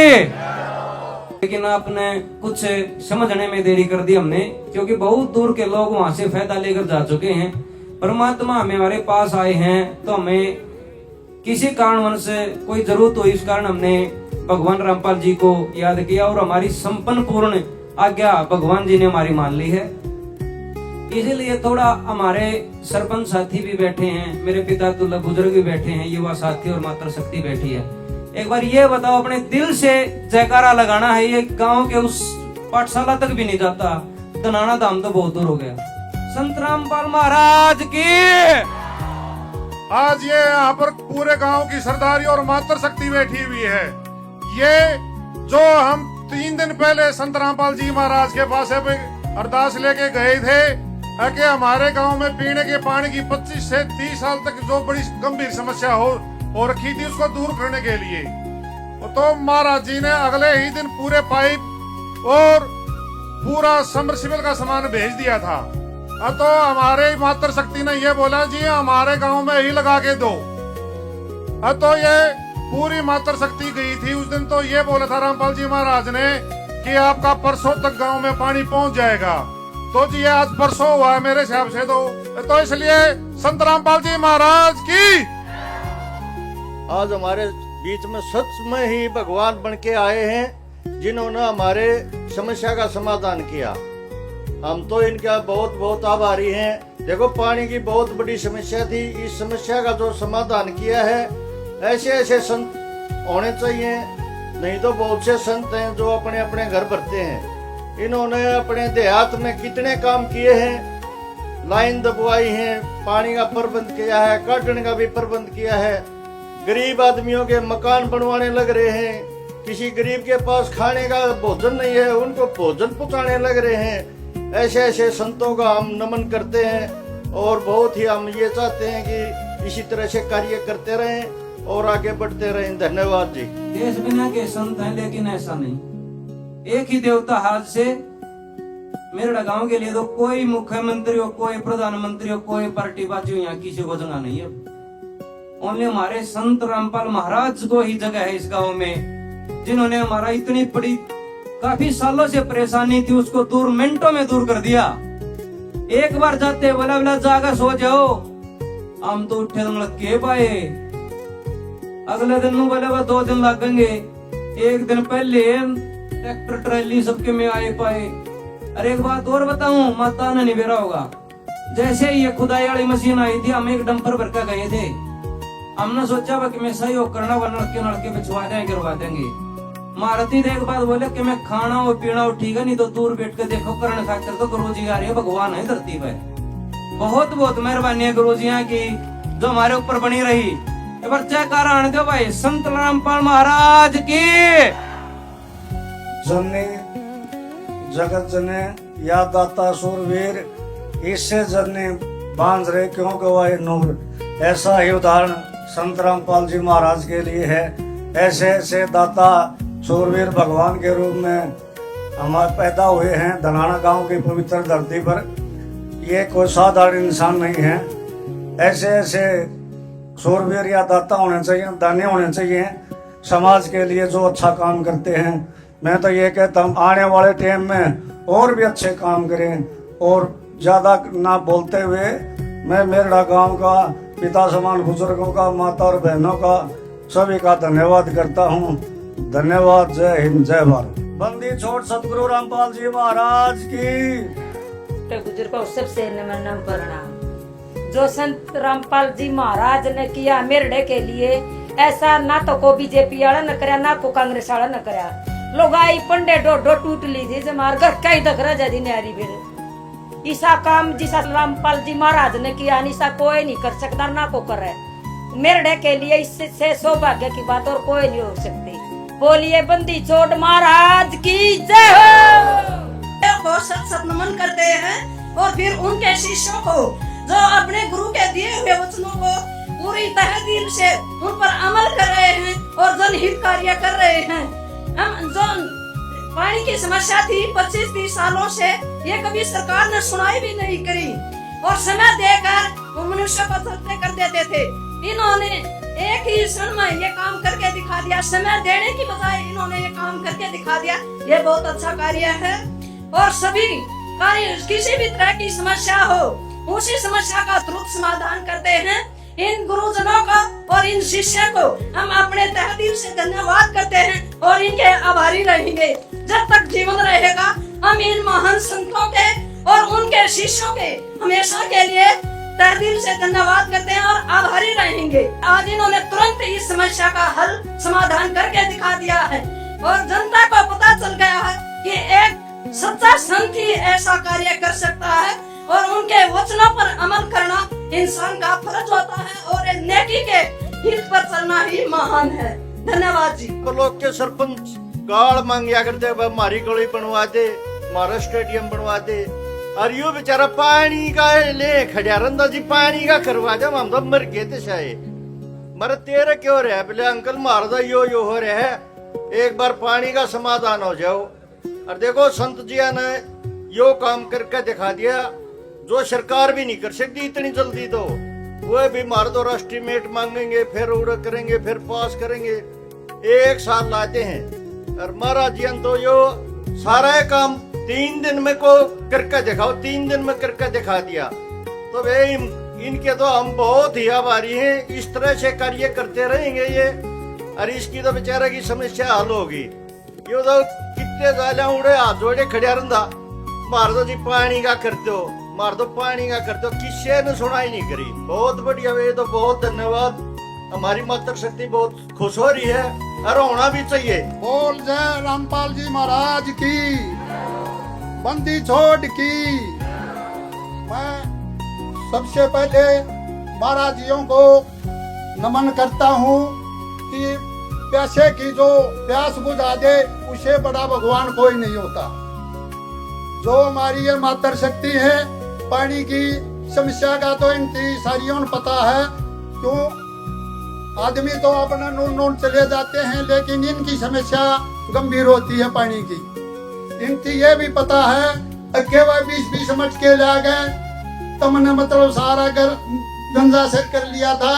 लेकिन आपने कुछ समझने में देरी कर दी हमने, क्योंकि बहुत दूर के लोग वहां से फायदा लेकर जा चुके हैं। परमात्मा हमारे पास आए हैं तो हमें किसी कारणवश से कोई जरूरत हुई, इस कारण हमने भगवान रामपाल जी को याद किया और हमारी संपन्न पूर्ण आज्ञा भगवान जी ने हमारी मान ली है। इसीलिए थोड़ा हमारे सरपंच साथी भी बैठे हैं, मेरे पिता तुल्य बुजुर्ग भी बैठे हैं, युवा साथी और मातृ शक्ति बैठी है। एक बार ये बताओ, अपने दिल से जयकारा लगाना है। ये गांव के उस पाठशाला तक भी नहीं जाता, दनाना धाम तो बहुत दूर हो गया। संत रामपाल महाराज की। आज ये यहाँ पर पूरे गांव की सरदारी और मातृ शक्ति बैठी हुई है। ये जो हम 3 दिन पहले संत रामपाल जी महाराज के पास अरदास लेके गए थे कि हमारे गांव में पीने के पानी की 25 से 30 साल तक जो बड़ी गंभीर समस्या हो रखी थी उसको दूर करने के लिए, तो महाराज जी ने अगले ही दिन पूरे पाइप और पूरा सबमर्सिबल का सामान भेज दिया था। तो हमारे मातृ शक्ति ने ये बोला जी हमारे गांव में ही लगा के दो। तो ये पूरी मातृ शक्ति गई थी उस दिन। तो ये बोला था रामपाल जी महाराज ने कि आपका परसों तक गांव में पानी पहुंच जाएगा। तो जी आज परसों हुआ है मेरे हिसाब से। तो इसलिए संत रामपाल जी महाराज की। आज हमारे बीच में सच में ही भगवान बन के आए हैं, जिन्होंने हमारे समस्या का समाधान किया। हम तो इनका बहुत बहुत आभारी हैं। देखो पानी की बहुत बड़ी समस्या थी, इस समस्या का जो समाधान किया है, ऐसे ऐसे संत होने चाहिए। नहीं तो बहुत से संत हैं जो अपने अपने घर भरते हैं। इन्होंने अपने देहात में कितने काम किए हैं, लाइन दबवाई है, पानी का प्रबंध किया है, काटने का भी प्रबंध किया है। गरीब आदमियों के मकान बनवाने लग रहे हैं। किसी गरीब के पास खाने का भोजन नहीं है, उनको भोजन पहुंचाने लग रहे हैं। ऐसे ऐसे संतों का हम नमन करते हैं और बहुत ही हम ये चाहते हैं कि इसी तरह से कार्य करते रहें और आगे बढ़ते रहें। धन्यवाद जी। देश बिना के संत हैं, लेकिन ऐसा नहीं। एक ही देवता हाथ से मेरठ गांव के लिए तो कोई मुख्यमंत्री हो, कोई प्रधानमंत्री हो, कोई पार्टी बाजी हो, यहाँ किसी को जगह नहीं है। ओनली हमारे संत रामपाल महाराज को ही जगह है इस गांव में, जिन्होंने हमारा इतनी बड़ी काफी सालों से परेशानी थी उसको दूर मिनटों में दूर कर दिया। एक बार जाते बोला बोला जागा सो जाओ, हम तो उठे लग के पाए। अगले दिन बोले वो 2 दिन लगेंगे। एक दिन पहले ट्रैक्टर ट्रैली सबके में आए पाए। अरे एक बात और बताऊं, माता ने नहीं बेरा होगा। जैसे ये खुदाई वाली मशीन आई थी, हम एक डंपर भर कर गए थे। हमने सोचा कि मैं सहयोग करना व नलके बिछवा देंगे, करवा देंगे। मारती थे एक बात बोले कि मैं खाना और पीना हो ठीक है, नहीं तो दूर बैठ के देखो करने खातिर तो गुरु जी आ रही है, भगवान है धरती पे। बहुत बहुत मेहरबानी है गुरु जी की जो हमारे ऊपर बनी रही। एक बार जयकारा आने दो भाई संत रामपाल महाराज की। जने जगत जने या दाता सूरवीर, इससे जने बांध रहे क्यों गवाए नूर। ऐसा ही उदाहरण संत रामपाल जी महाराज के लिए है। ऐसे ऐसे दाता सूरवीर भगवान के रूप में हमारे पैदा हुए हैं धनाना गांव की पवित्र धरती पर। ये कोई साधारण इंसान नहीं है। ऐसे ऐसे सूरवीर या दाता होने चाहिए, दानी होने चाहिए समाज के लिए जो अच्छा काम करते हैं। मैं तो ये कहता हूँ आने वाले टाइम में और भी अच्छे काम करें। और ज्यादा ना बोलते हुए मैं मेरड़ा गांव का पिता समान बुजुर्गों का, माता और बहनों का सभी का धन्यवाद करता हूँ। धन्यवाद। जय हिंद, जय भारत। बंदी छोड़ सतगुरु रामपाल जी महाराज की। गुजर को सबसे नमन प्रणाम। जो संत रामपाल जी महाराज ने किया मेरठे के लिए, ऐसा ना तो को बीजेपी वाला न करया, ना को कांग्रेस वाला न करया। लोग आई पंडे डो टूट ली थी, जमार घर कई दखरा जदी न्यारी बेरे। ईसा काम जिसा रामपाल जी महाराज ने किया निशा कोई नहीं कर सकता, ना को करे। मेरठे के लिए इससे सौभाग्य की बात और कोई नहीं हो सकती। बोलिए बंदी छोड़ महाराज की जय हो। बहुत सत नमन करते हैं और फिर उनके शिष्यों को जो अपने गुरु के दिए हुए वचनों को पूरी तहे दिल से उन पर अमल कर रहे हैं और जनहित कार्य कर रहे हैं। हम जो पानी की समस्या थी 25-30 सालों से, ये कभी सरकार ने सुनाई भी नहीं करी और समय देकर वो मनुष्य को चलते कर देते थे। इन्होंने एक ही क्षण में ये काम करके दिखा दिया। समय देने की बजाय इन्होंने ये काम करके दिखा दिया। ये बहुत अच्छा कार्य है और सभी कार्य किसी भी तरह की समस्या हो उसी समस्या का तुरंत समाधान करते हैं। इन गुरुजनों का और इन शिष्य को हम अपने तहे दिल से धन्यवाद करते हैं और इनके आभारी रहेंगे। जब तक जीवन रहेगा हम इन महान संतों के और उनके शिष्यों के हमेशा के लिए तहे दिल से धन्यवाद करते हैं और आभारी रहेंगे। आज इन्होंने तुरंत इस समस्या का हल समाधान करके दिखा दिया है और जनता को पता चल गया है कि एक सच्चा संत ही ऐसा कार्य कर सकता है और उनके वचनों पर अमल करना इंसान का फर्ज होता है और नेकी के हित पर चलना ही महान है। धन्यवाद जी। लोग के सरपंच गाड़ मांगिया करते, हमारी गली बनवा दे, हमारा स्टेडियम बनवा दे। और यो बेचारा पानी का ले खड़ा रंदा जी, पानी का करवा दे। हम तो मर गए थे शायद। मर तेरे क्यों रहे बोले अंकल मारदा यो हो रहा है, एक बार पानी का समाधान हो जाओ। और देखो संत जी ने यो काम करके दिखा दिया जो सरकार भी नहीं कर सकती इतनी जल्दी। तो वो भी मार दो एस्टीमेट मांगेंगे, फिर उड़ करेंगे, फिर पास करेंगे, 1 साल लाते हैं। और महाराज जी तो यो सारा काम 3 दिन में को करके दिखाओ, 3 दिन में करके दिखा दिया। तो वे इनके तो हम बहुत ही आभारी हैं। इस तरह से कार्य करते रहेंगे ये, और इसकी तो बेचारे की समस्या हल होगी। ये तो कितने ज्यादा उड़े हाथ जोड़े खड़े रहा, मार दो जी पानी का कर दो, मार दो पानी का कर दो, किसी ने सुनाई नहीं करी। बहुत बढ़िया, वे तो बहुत धन्यवाद। हमारी मातृ शक्ति बहुत खुश हो रही है और होना भी चाहिए। बोल जय रामपाल जी महाराज की, बंदी छोड़ की। मैं सबसे पहले महाराज जियों को नमन करता हूँ कि प्यासे की जो प्यास बुझा दे उसे बड़ा भगवान कोई नहीं होता। जो हमारी ये मातर शक्ति है, पानी की समस्या का तो इनकी सारियों को पता है। क्यों आदमी तो अपना नून चले जाते हैं, लेकिन इनकी समस्या गंभीर होती है पानी की। इनकी ये भी पता है अगे वह 20-20 मटके ला गए, तुमने मतलब सारा घर गंजा से कर लिया था।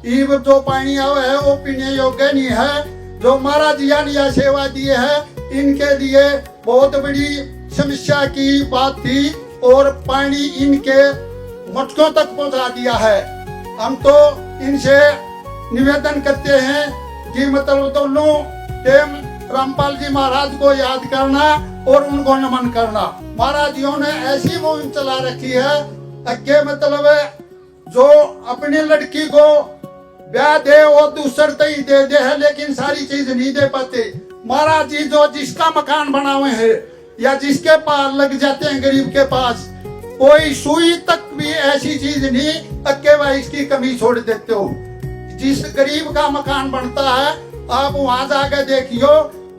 ये जो पानी आवे है वो पीने योग्य नहीं है। जो महाराज जी ने सेवा दी है, इनके लिए बहुत बड़ी समस्या की बात थी और पानी इनके मटकों तक पहुंचा दिया है। हम तो इनसे निवेदन करते हैं कि मतलब दोनों टाइम रामपाल जी महाराज को याद करना और उनको नमन करना। महाराज जियों ने ऐसी मुहिम चला रखी है, अगे मतलब जो अपनी लड़की को ब्याह दे वो दूसरे ही दे दे है, लेकिन सारी चीज नहीं दे पाते। महाराज जी जो जिसका मकान बना हुए है या जिसके पास लग जाते हैं गरीब के पास, कोई सुई तक भी ऐसी चीज नहीं अक्के भाई इसकी कमी छोड़ देते हो। जिस गरीब का मकान बनता है आप वहां जाकर देखियो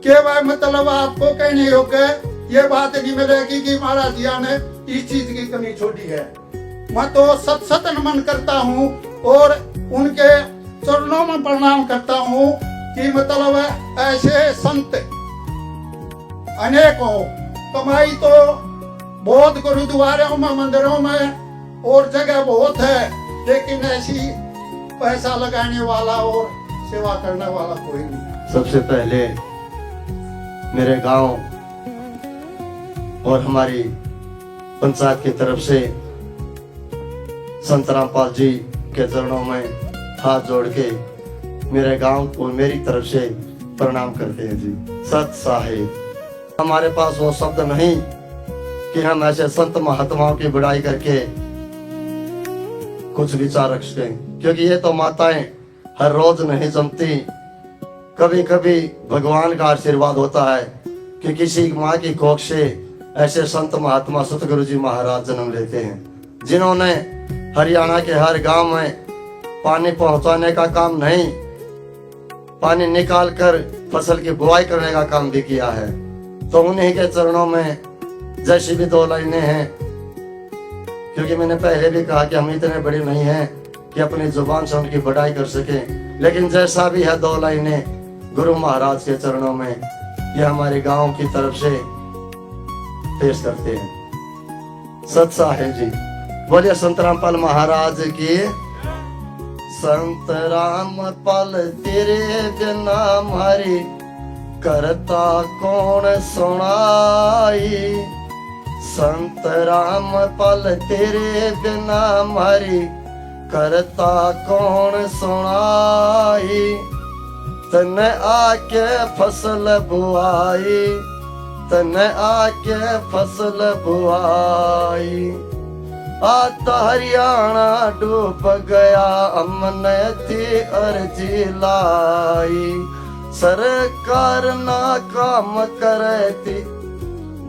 कि भाई मतलब आपको कहने योग्य ये बात नहीं मिलेगी कि महाराज जी ने इस चीज की कमी छोड़ी है। मैं तो सत नमन करता हूँ और उनके चरणों में प्रणाम करता हूँ कि मतलब ऐसे संत अनेक हो। कमाई तो बहुत गुरुद्वारों में मंदिरों में और जगह बहुत है, लेकिन ऐसी पैसा लगाने वाला और सेवा करने वाला कोई नहीं। सबसे पहले मेरे गांव और हमारी पंचायत की तरफ से संत रामपाल जी के चरणों में हाथ जोड़ के मेरे गांव को मेरी तरफ से प्रणाम करते हैं जी। सत साहिब, हमारे पास वो शब्द नहीं कि हम ऐसे संत महात्माओं की बुराई करके कुछ विचार रख सकें, क्योंकि ये तो माताएं हर रोज नहीं जमती। कभी कभी भगवान का आशीर्वाद होता है कि किसी माँ की कोख से ऐसे संत महात्मा सतगुरु जी महाराज जन्म लेते हैं, जिन्होंने हरियाणा के हर गांव में पानी पहुंचाने का काम नहीं, पानी निकाल कर फसल की बुआई करने का काम भी किया है। तो उन्हीं के चरणों में जैसी भी 2 लाइनें हैं, क्योंकि मैंने पहले भी कहा कि हम इतने बड़े नहीं हैं कि अपनी जुबान से उनकी बढ़ाई कर सकें, लेकिन जैसा भी है 2 लाइनें गुरु महाराज के चरणों में ये हमारे गांव की तरफ से पेश करते हैं। सत साहिब जी, बोलिए संत रामपाल महाराज की। संत रामपाल तेरे बिना हमारी करता कौन सुनाई। संत रामपाल तेरे बिना हमारी करता कौन सुनाई। तन आके फसल बुआई, तन आके फसल बुआई। आता हरियाणा डूब गया हमने थी अर्जी लाई। सरकार ना काम करती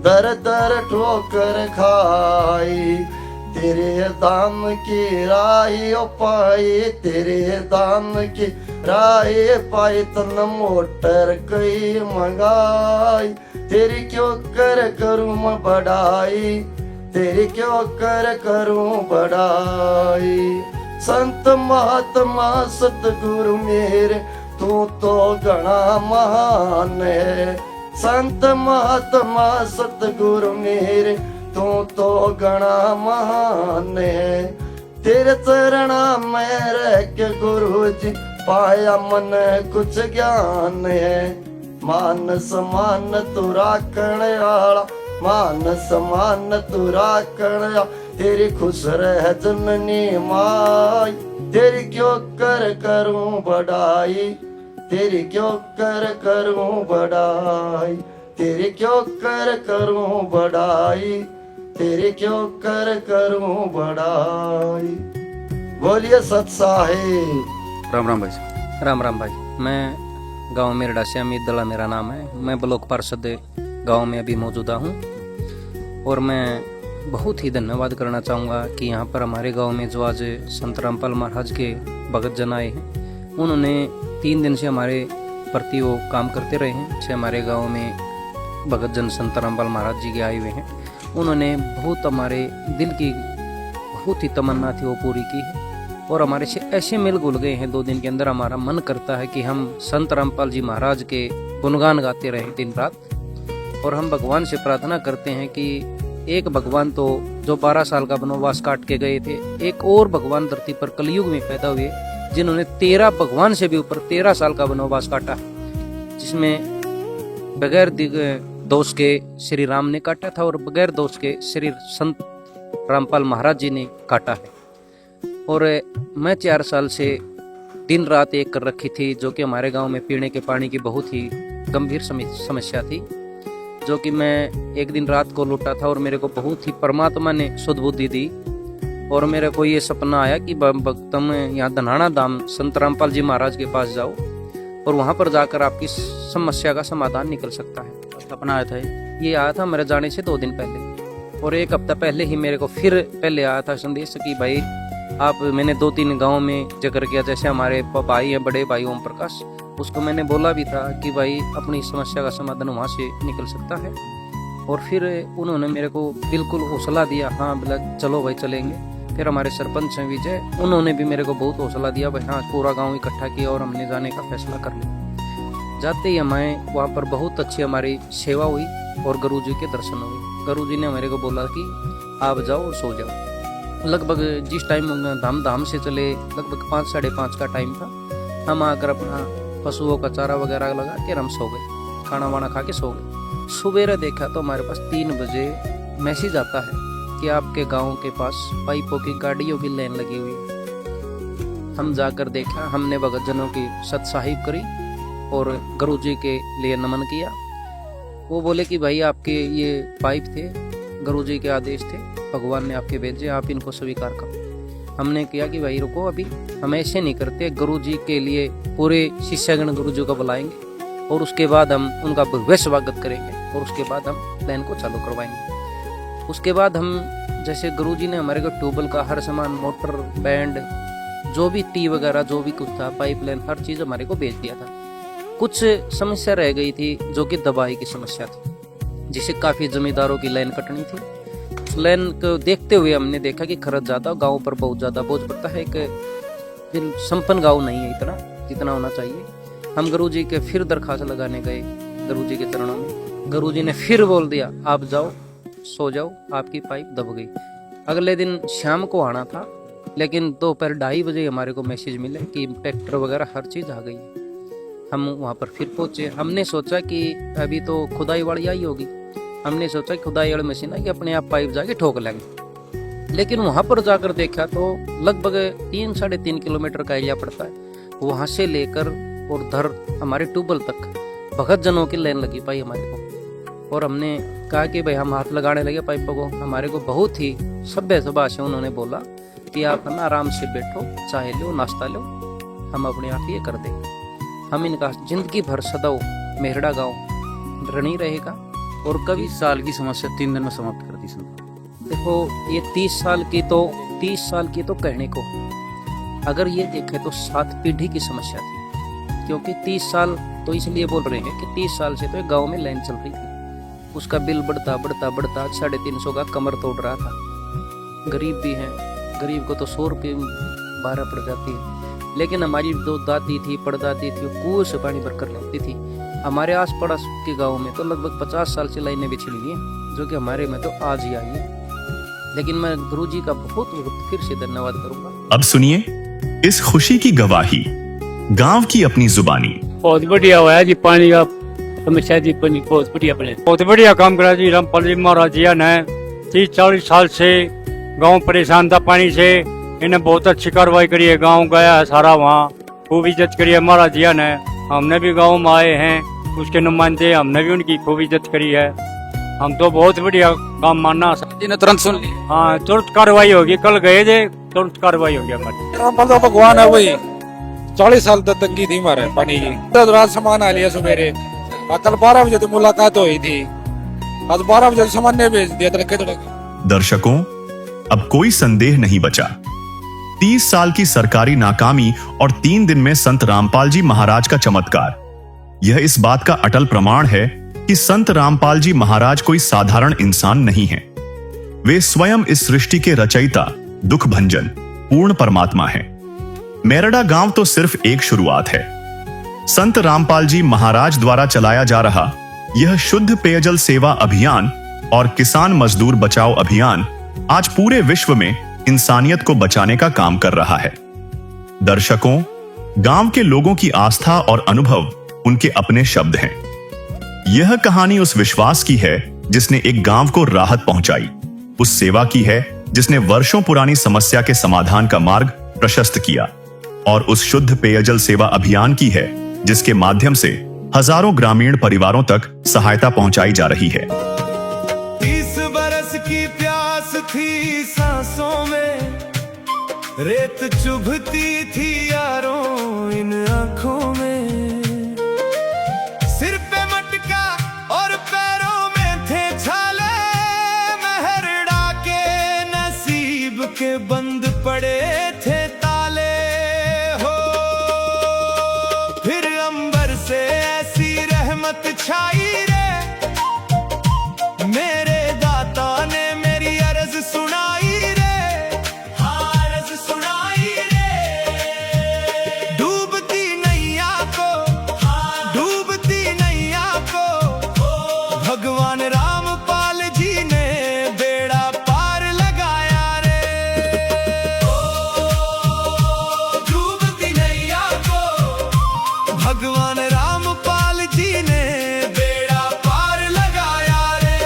दर दर ठोकर खाई। तेरे दाम की राही ओ पाई, तेरे दाम की राही पाई। तन मोटर कई मंगाई, तेरी क्यों कर करूं मैं बढ़ाई, तेरी क्यों कर करूं बढ़ाई। संत महात्मा सतगुरु मेरे तू तो घना महान है। संत महात्मा सतगुरु मेरे तू तो घना महान है। तेरे चरणा में रह के गुरु जी पाया मन कुछ ज्ञान है। मान समान तू राखण आला, मान समान तू राखण। तेरी खुश रह जननी माई, तेरी क्यों कर करूं बढ़ाई, तेरी क्यों कर करूं बढ़ाई, तेरी क्यों कर करूं बढ़ाई, तेरी क्यों कर करूं बढ़ाई। बोलिए सत साहिब। राम राम भाई। राम राम भाई। मैं गांव मेरड़ा से अमित दला मेरा नाम है। मैं ब्लॉक पार्षद गांव में अभी मौजूदा हूं और मैं बहुत ही धन्यवाद करना चाहूँगा कि यहाँ पर हमारे गांव में जो आज संत रामपाल महाराज के भगत जन आए हैं, उन्होंने 3 दिन से हमारे प्रति वो काम करते रहे हैं। जैसे हमारे गांव में भगत जन संत रामपाल महाराज जी के आए हुए हैं, उन्होंने बहुत हमारे दिल की बहुत ही तमन्ना थी वो पूरी की है और हमारे से ऐसे मिल घुल गए हैं 2 दिन के अंदर। हमारा मन करता है कि हम संत रामपाल जी महाराज के गुणगान गाते रहें दिन रात। और हम भगवान से प्रार्थना करते हैं कि एक भगवान तो जो 12 साल का वनवास काट के गए थे, एक और भगवान धरती पर कलयुग में पैदा हुए जिन्होंने 13 भगवान से भी ऊपर 13 साल का वनवास काटा, जिसमें बगैर दोष के श्री राम ने काटा था और बगैर दोष के श्री संत रामपाल महाराज जी ने काटा है। और मैं 4 साल से दिन रात एक कर रखी थी, जो कि हमारे गांव में पीने के पानी की बहुत ही गंभीर समस्या थी, जो कि मैं एक दिन रात को लौटा था और मेरे को बहुत ही परमात्मा ने शुद्ध बुद्धि दी और मेरे को ये सपना आया कि तुम यहाँ धनाना धाम संत रामपाल जी महाराज के पास जाओ और वहाँ पर जाकर आपकी समस्या का समाधान निकल सकता है। सपना आया था ये आया था मेरे जाने से 2 दिन पहले, और 1 हफ्ता पहले ही मेरे को फिर पहले आया था संदेश कि भाई आप, मैंने 2-3 गाँव में जिक्र किया, जैसे हमारे भाई है बड़े भाई ओम प्रकाश, उसको मैंने बोला भी था कि भाई अपनी समस्या का समाधान वहाँ से निकल सकता है। और फिर उन्होंने मेरे को बिल्कुल हौसला दिया, हाँ बोला चलो भाई चलेंगे। फिर हमारे सरपंच हैं विजय, उन्होंने भी मेरे को बहुत हौसला दिया, भाई हाँ पूरा गांव इकट्ठा किया और हमने जाने का फैसला कर लिया। जाते ही हमें वहाँ पर बहुत अच्छी हमारी सेवा हुई और गुरु जी के दर्शन हुए। गुरु जी ने मेरे को बोला कि आप जाओ और सो जाओ। लगभग जिस टाइम धाम से चले, लगभग 5-5:30 का टाइम था, हम आकर अपना पशुओं का चारा वगैरह लगा के हम सो गए, खाना वाना खा के सो गए। सुबह देखा तो हमारे पास 3 बजे मैसेज आता है कि आपके गांव के पास पाइपों की गाड़ियों की लाइन लगी हुई है। हम जाकर देखा, हमने भगत जनों की सत्साहिब करी और गुरु जी के लिए नमन किया। वो बोले कि भाई आपके ये पाइप थे, गुरु जी के आदेश थे, भगवान ने आपके भेजे, आप इनको स्वीकार करो। हमने किया कि भाई रुको, अभी हम ऐसे नहीं करते, गुरु जी के लिए पूरे शिष्यगण गुरु जी को बुलाएंगे और उसके बाद हम उनका भव्य स्वागत करेंगे और उसके बाद हम लाइन को चालू करवाएंगे। उसके बाद हम, जैसे गुरु जी ने हमारे को ट्यूबवेल का हर सामान, मोटर, बैंड, जो भी टी वगैरह जो भी कुछ था, पाइपलाइन, हर चीज़ हमारे को भेज दिया था। कुछ समस्या रह गई थी जो कि दवाई की समस्या थी, जिसे काफ़ी जमींदारों की लाइन कटनी थी। लाइन को देखते हुए हमने देखा कि खर्च ज़्यादा, गाँव पर बहुत ज़्यादा बोझ पड़ता है, एक संपन्न गाँव नहीं है इतना जितना होना चाहिए। हम गुरु जी के फिर दरखास्त लगाने गए गुरु जी के चरणों में। गुरु जी ने फिर बोल दिया आप जाओ, सो जाओ, आपकी पाइप दब गई। अगले दिन शाम को आना था, लेकिन दोपहर 2:30 बजे हमारे को मैसेज मिले कि ट्रैक्टर वगैरह हर चीज़ आ गई। हम वहाँ पर फिर पहुँचे। हमने सोचा कि अभी तो खुदाई वाली आई होगी, हमने सोचा कि खुदाई वाली मशीन आई, अपने आप पाइप जाके ठोक लेंगे। लेकिन वहाँ पर जाकर देखा तो लगभग 3-3.5 किलोमीटर का एरिया पड़ता है। वहाँ से लेकर और धर हमारे ट्यूबवेल तक भगत जनों की लाइन लगी पाई हमारे को। और हमने कहा कि भाई हम हाथ लगाने लगे पाइपों को। हमारे को बहुत ही सभ्य सभा से उन्होंने बोला कि आप ना आराम से बैठो, चाय लो, नाश्ता लो, हम अपने आप ये कर देंगे। हम इनका जिंदगी भर सदैव मेहड़ा गाँव ऋणी रहेगा और कभी 30 साल की समस्या 3 दिन में समाप्त कर दी। देखो ये 30 साल की तो कहने को, अगर ये देखें तो 7 पीढ़ी की समस्या थी। क्योंकि 30 साल तो इसलिए बोल रहे हैं कि 30 साल से तो गांव में लाइन चल रही थी, उसका बिल बढ़ता 350 का कमर तोड़ रहा था। गरीब भी हैं, गरीब को तो 100 रुपये 12 पड़ जाती है। लेकिन हमारी जो दादी थी, पड़दादी थी, वो कुएं से पानी भर कर लाती थी। हमारे आस पड़ोस के गाँव में तो लगभग 50 साल से लाइनें बिछी हुई हैं, जो कि हमारे में तो आज ही आई है। लेकिन मैं गुरु जी का बहुत फिर से धन्यवाद करूंगा। अब सुनिए इस खुशी की गवाही गांव की अपनी जुबानी। बहुत बढ़िया हुआ है जी, पानी का समस्या जी बहुत बढ़िया बने, बहुत बढ़िया काम करा जी रामपाल जी महाराज जी ने। 30-40 साल से गांव परेशान था पानी से, इन्हें बहुत अच्छी कार्रवाई करी है। गांव गया है सारा, वहाँ खूब इज्जत करी है महाराज जी ने। हमने भी गांव में आए हैं, उसके नुमाइंदे, हमने भी उनकी खूब इज्जत करी है। हम तो बहुत बढ़िया काम मानना ने तुरंत सुन ली। हाँ, तुरंत कार्रवाई होगी। कल गए थे, तुरंत कार्रवाई होगी हमारी। रामपाल तो भगवान है, वही 40 साल तक तंगी थी हमारे पानी की। रात सामान आ लिया सवेरे, कल 12 बजे तो मुलाकात हुई थी, आज 12 बजे सामान ने भेज दिया तड़के। दर्शकों, अब कोई संदेह नहीं बचा। 30 साल की सरकारी नाकामी और 3 दिन में संत रामपाल जी महाराज का चमत्कार, यह इस बात का अटल प्रमाण है कि संत रामपाल जी महाराज कोई साधारण इंसान नहीं है। वे स्वयं इस सृष्टि के रचयिता, दुख भंजन, पूर्ण परमात्मा हैं। मेरड़ा गांव तो सिर्फ एक शुरुआत है। संत रामपाल जी महाराज द्वारा चलाया जा रहा यह शुद्ध पेयजल सेवा अभियान और किसान मजदूर बचाओ अभियान आज पूरे विश्व में इंसानियत को बचाने का काम कर रहा है। दर्शकों, गांव के लोगों की आस्था और अनुभव उनके अपने शब्द हैं। यह कहानी उस विश्वास की है जिसने एक गांव को राहत पहुंचाई, उस सेवा की है जिसने वर्षों पुरानी समस्या के समाधान का मार्ग प्रशस्त किया, और उस शुद्ध पेयजल सेवा अभियान की है जिसके माध्यम से हजारों ग्रामीण परिवारों तक सहायता पहुंचाई जा रही है। 30 बरस की प्यास थी सांसों में, रेत चुभती थी यारों इन आंखों में, सिर पे मटका और पैरों में थे छाले, मेहरड़ा के नसीब के बंद पड़े थे ताले हो। फिर अंबर से ऐसी रहमत छाई रे, मेरे दाता ने मेरी अर्ज सुनाई रे, अर्ज सुनाई रे। डूबती नैया को, डूबती नैया को भगवान रामपाल जी ने बेड़ा पार लगाया रे। डूबती नैया को भगवान रामपाल जी ने बेड़ा पार लगाया रे।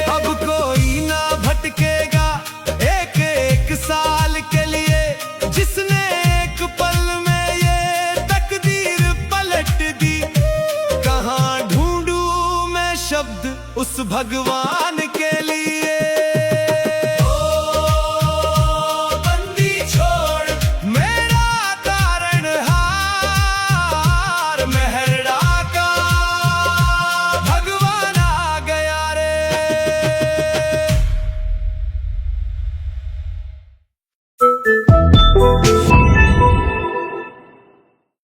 अब कोई ना भटकेगा एक एक साल के लिए, जिसने एक पल में ये तकदीर पलट दी। कहाँ ढूंढूं मैं शब्द उस भगवान